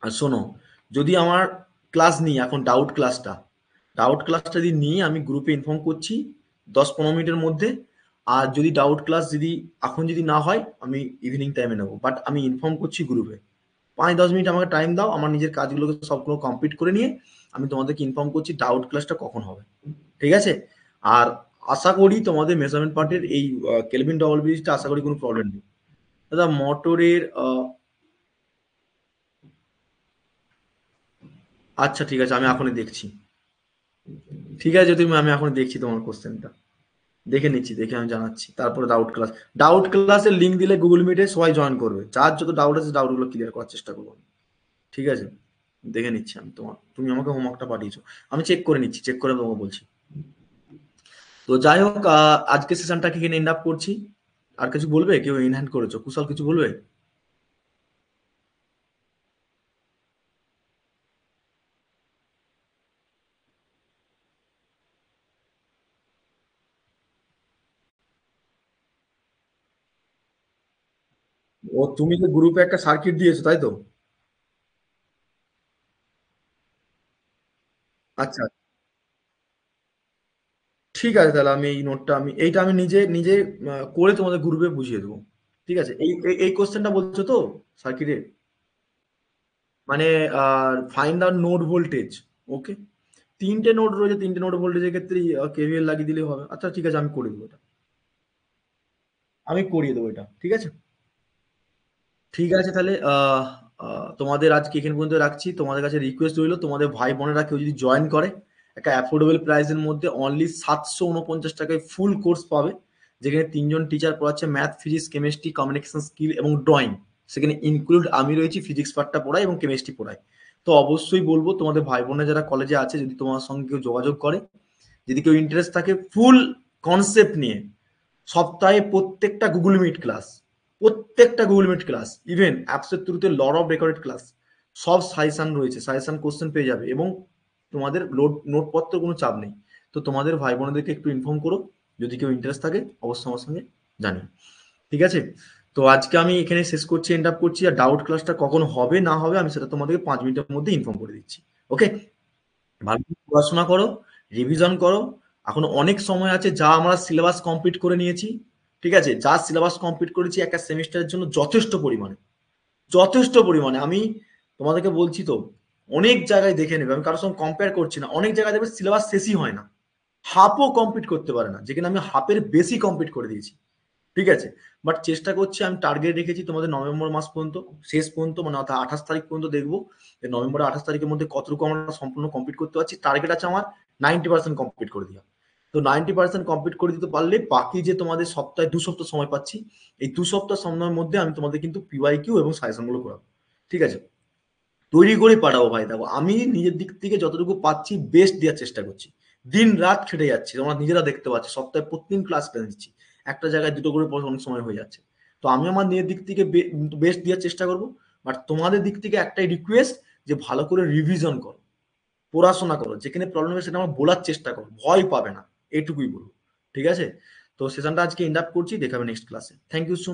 আর শোনো, যদি আমার ক্লাস নিই এখন, ডাউট ক্লাসটা যদি নিই আমি গ্রুপে ইনফর্ম করছি 10-15 মিনিটের মধ্যে। আর যদি ডাউট ক্লাস যদি এখন যদি না হয় আমি ইভিনিং টাইমে নেবো, বাট আমি ইনফর্ম করছি গ্রুপে। 5-10 মিনিট আমাকে টাইম দাও, আমার নিজের কাজগুলোকে সবগুলো কমপ্লিট করে নিয়ে আমি তোমাদেরকে ইনফর্ম করছি ডাউট ক্লাসটা কখন হবে। ঠিক আছে, আর আশা করি তোমাদের মেজারমেন্ট পার্টের এই কেলভিন ডবল ব্রিজটা আশা করি কোনো প্রবলেম নেই। দাদা মোটরের আচ্ছা ঠিক আছে, আমি এখনই দেখছি। ঠিক আছে, তুমি, আমি এখন দেখছি তোমার কোশ্চেনটা, দেখে নিচ্ছি, দেখে আমি জানাচ্ছি। তারপরে ডাউট ক্লাসের লিঙ্ক দিলে গুগল মিটে সবাই জয়েন করবে, যার যত ডাউট আছে ডাউটগুলো ক্লিয়ার করার চেষ্টা করবো। ঠিক আছে, দেখে নিচ্ছি আমি তোমার, তুমি আমাকে হোমওয়ার্কটা পাঠিয়েছো, আমি চেক করে নিচ্ছি, চেক করে তোমাকে বলছি। তো যাই হোক, আজকে সেশনটাকে এখানে এন্ড আপ করছি। আর কিছু বলবে? কেউ ইনহ্যান্ড করেছো, কুশল কিছু বলবে? ও, তুমি যে গ্রুপে একটা সার্কিট দিয়েছো তাই তো? আচ্ছা, ঠিক আছে, তাহলে আমি এই নোটটা, আমি এইটা আমি নিজে নিজে করে তোমাদের গ্রুপে বুঝিয়ে দেবো। ঠিক আছে, এই কোশ্চেনটা বলছো তো সার্কিটে, মানে ফাইন্ড আউট নোড ভোল্টেজ। ওকে, 3টে নোড রয়েছে, 3টে নোড ভোল্টেজের ক্ষেত্রে কেভিএল লাগিয়ে দিলেই হবে। আচ্ছা ঠিক আছে, আমি করে দেবো এটা, আমি করিয়ে দেবো এটা। ঠিক আছে, ঠিক আছে তাহলে তোমাদের আজকে এখান পর্যন্ত রাখছি। তোমাদের কাছে রিকোয়েস্ট রইলো, তোমাদের ভাই বোনেরা কেউ যদি জয়েন করে, একটা অ্যাফোর্ডেবল প্রাইসের মধ্যে অনলি 749 টাকায় ফুল কোর্স পাবে, যেখানে 3জন টিচার পড়াচ্ছে, math, physics, chemistry, communication skill এবং ড্রয়িং। সেখানে ইনক্লুড আমি রয়েছি, ফিজিক্স পার্টটা পড়াই এবং কেমিস্ট্রি পড়াই। তো অবশ্যই বলবো তোমাদের ভাই বোনেরা যারা কলেজে আছে, যদি তোমার সঙ্গে কেউ যোগাযোগ করে, যদি কেউ ইন্টারেস্ট থাকে ফুল কনসেপ্ট নিয়ে, সপ্তাহে প্রত্যেকটা গুগল মিট ক্লাস, প্রত্যেকটা গুগল মিট ক্লাস, ইভেন অ্যাপসের থ্রুতে লট অফ রেকর্ডেড ক্লাস, সব সাজেশন রয়েছে, সাজেশন কোশ্চেন পেয়ে যাবে, এবং তোমাদের নোটপত্র কোনো চাপ নেই। তো তোমাদের ভাই বোনদেরকে একটু ইনফর্ম করো, যদি কেউ ইন্টারেস্ট থাকে অবশ্যই আমার সঙ্গে জানিও। ঠিক আছে? তো আজকে আমি এখানে শেষ করছি, এন্ড আপ করছি। আর ডাউট ক্লাসটা কখন হবে না হবে আমি সেটা তোমাদেরকে 5 মিনিটের মধ্যে ইনফর্ম করে দিচ্ছি। ওকে? ভালো করে পড়াশোনা করো, রিভিশন করো। এখন অনেক সময় আছে, যা আমরা সিলেবাস কমপ্লিট করে নিয়েছি, ঠিক আছে, যা সিলেবাস কমপ্লিট করেছি একটা সেমিস্টারের জন্য যথেষ্ট পরিমাণে, যথেষ্ট পরিমাণে। আমি তোমাদেরকে বলছি তো, অনেক জায়গায় দেখে নেবে, আমি কারোর সঙ্গে কম্পেয়ার করছি না, অনেক জায়গায় দেখবে সিলেবাস শেষই হয় না, হাফও কমপ্লিট করতে পারে না, যেখানে আমি হাফের বেশি কমপ্লিট করে দিয়েছি। ঠিক আছে? বাট চেষ্টা করছি, আমি টার্গেট রেখেছি তোমাদের নভেম্বর মাস পর্যন্ত, শেষ পর্যন্ত, মানে অর্থাৎ 28 তারিখ পর্যন্ত দেখবো যে নভেম্বরের 28 তারিখের মধ্যে কতটুকু আমরা সম্পূর্ণ কমপ্লিট করতে পারছি। টার্গেট আছে আমার 90% কমপ্লিট করে দেওয়া। তো 90% কমপ্লিট করে দিতে পারলে বাকি যে তোমাদের সপ্তাহে 2 সপ্তাহ সময় পাচ্ছি, এই 2 সপ্তাহ সময়ের মধ্যে আমি তোমাদের কিন্তু পিওয়াইকিউ এবং সাজেশনগুলো করাবো। ঠিক আছে? তৈরি করে পাঠাবো ভাই। দেখো, আমি নিজের দিক থেকে যতটুকু পাচ্ছি বেস্ট দেওয়ার চেষ্টা করছি, দিন রাত খেটে যাচ্ছি, তোমরা নিজেরা দেখতে পাচ্ছ, সপ্তাহে প্রতিদিন ক্লাস নিচ্ছি, একটা জায়গায় দুটো করে পড়া অনেক সময় হয়ে যাচ্ছে। তো আমি আমার নিজের দিক থেকে বেস্ট দেওয়ার চেষ্টা করবো। বাট তোমাদের দিক থেকে একটাই রিকোয়েস্ট, যে ভালো করে রিভিশন করো, পড়াশোনা করো, যেখানে প্রবলেম হয় সেটা আমার বলার চেষ্টা করো, ভয় পাবে না, এইটুকুই বলবো। ঠিক আছে? তো সেশনটা আজকে এন্ড আপ করছি, দেখাবে নেক্সট ক্লাসে। Thank you so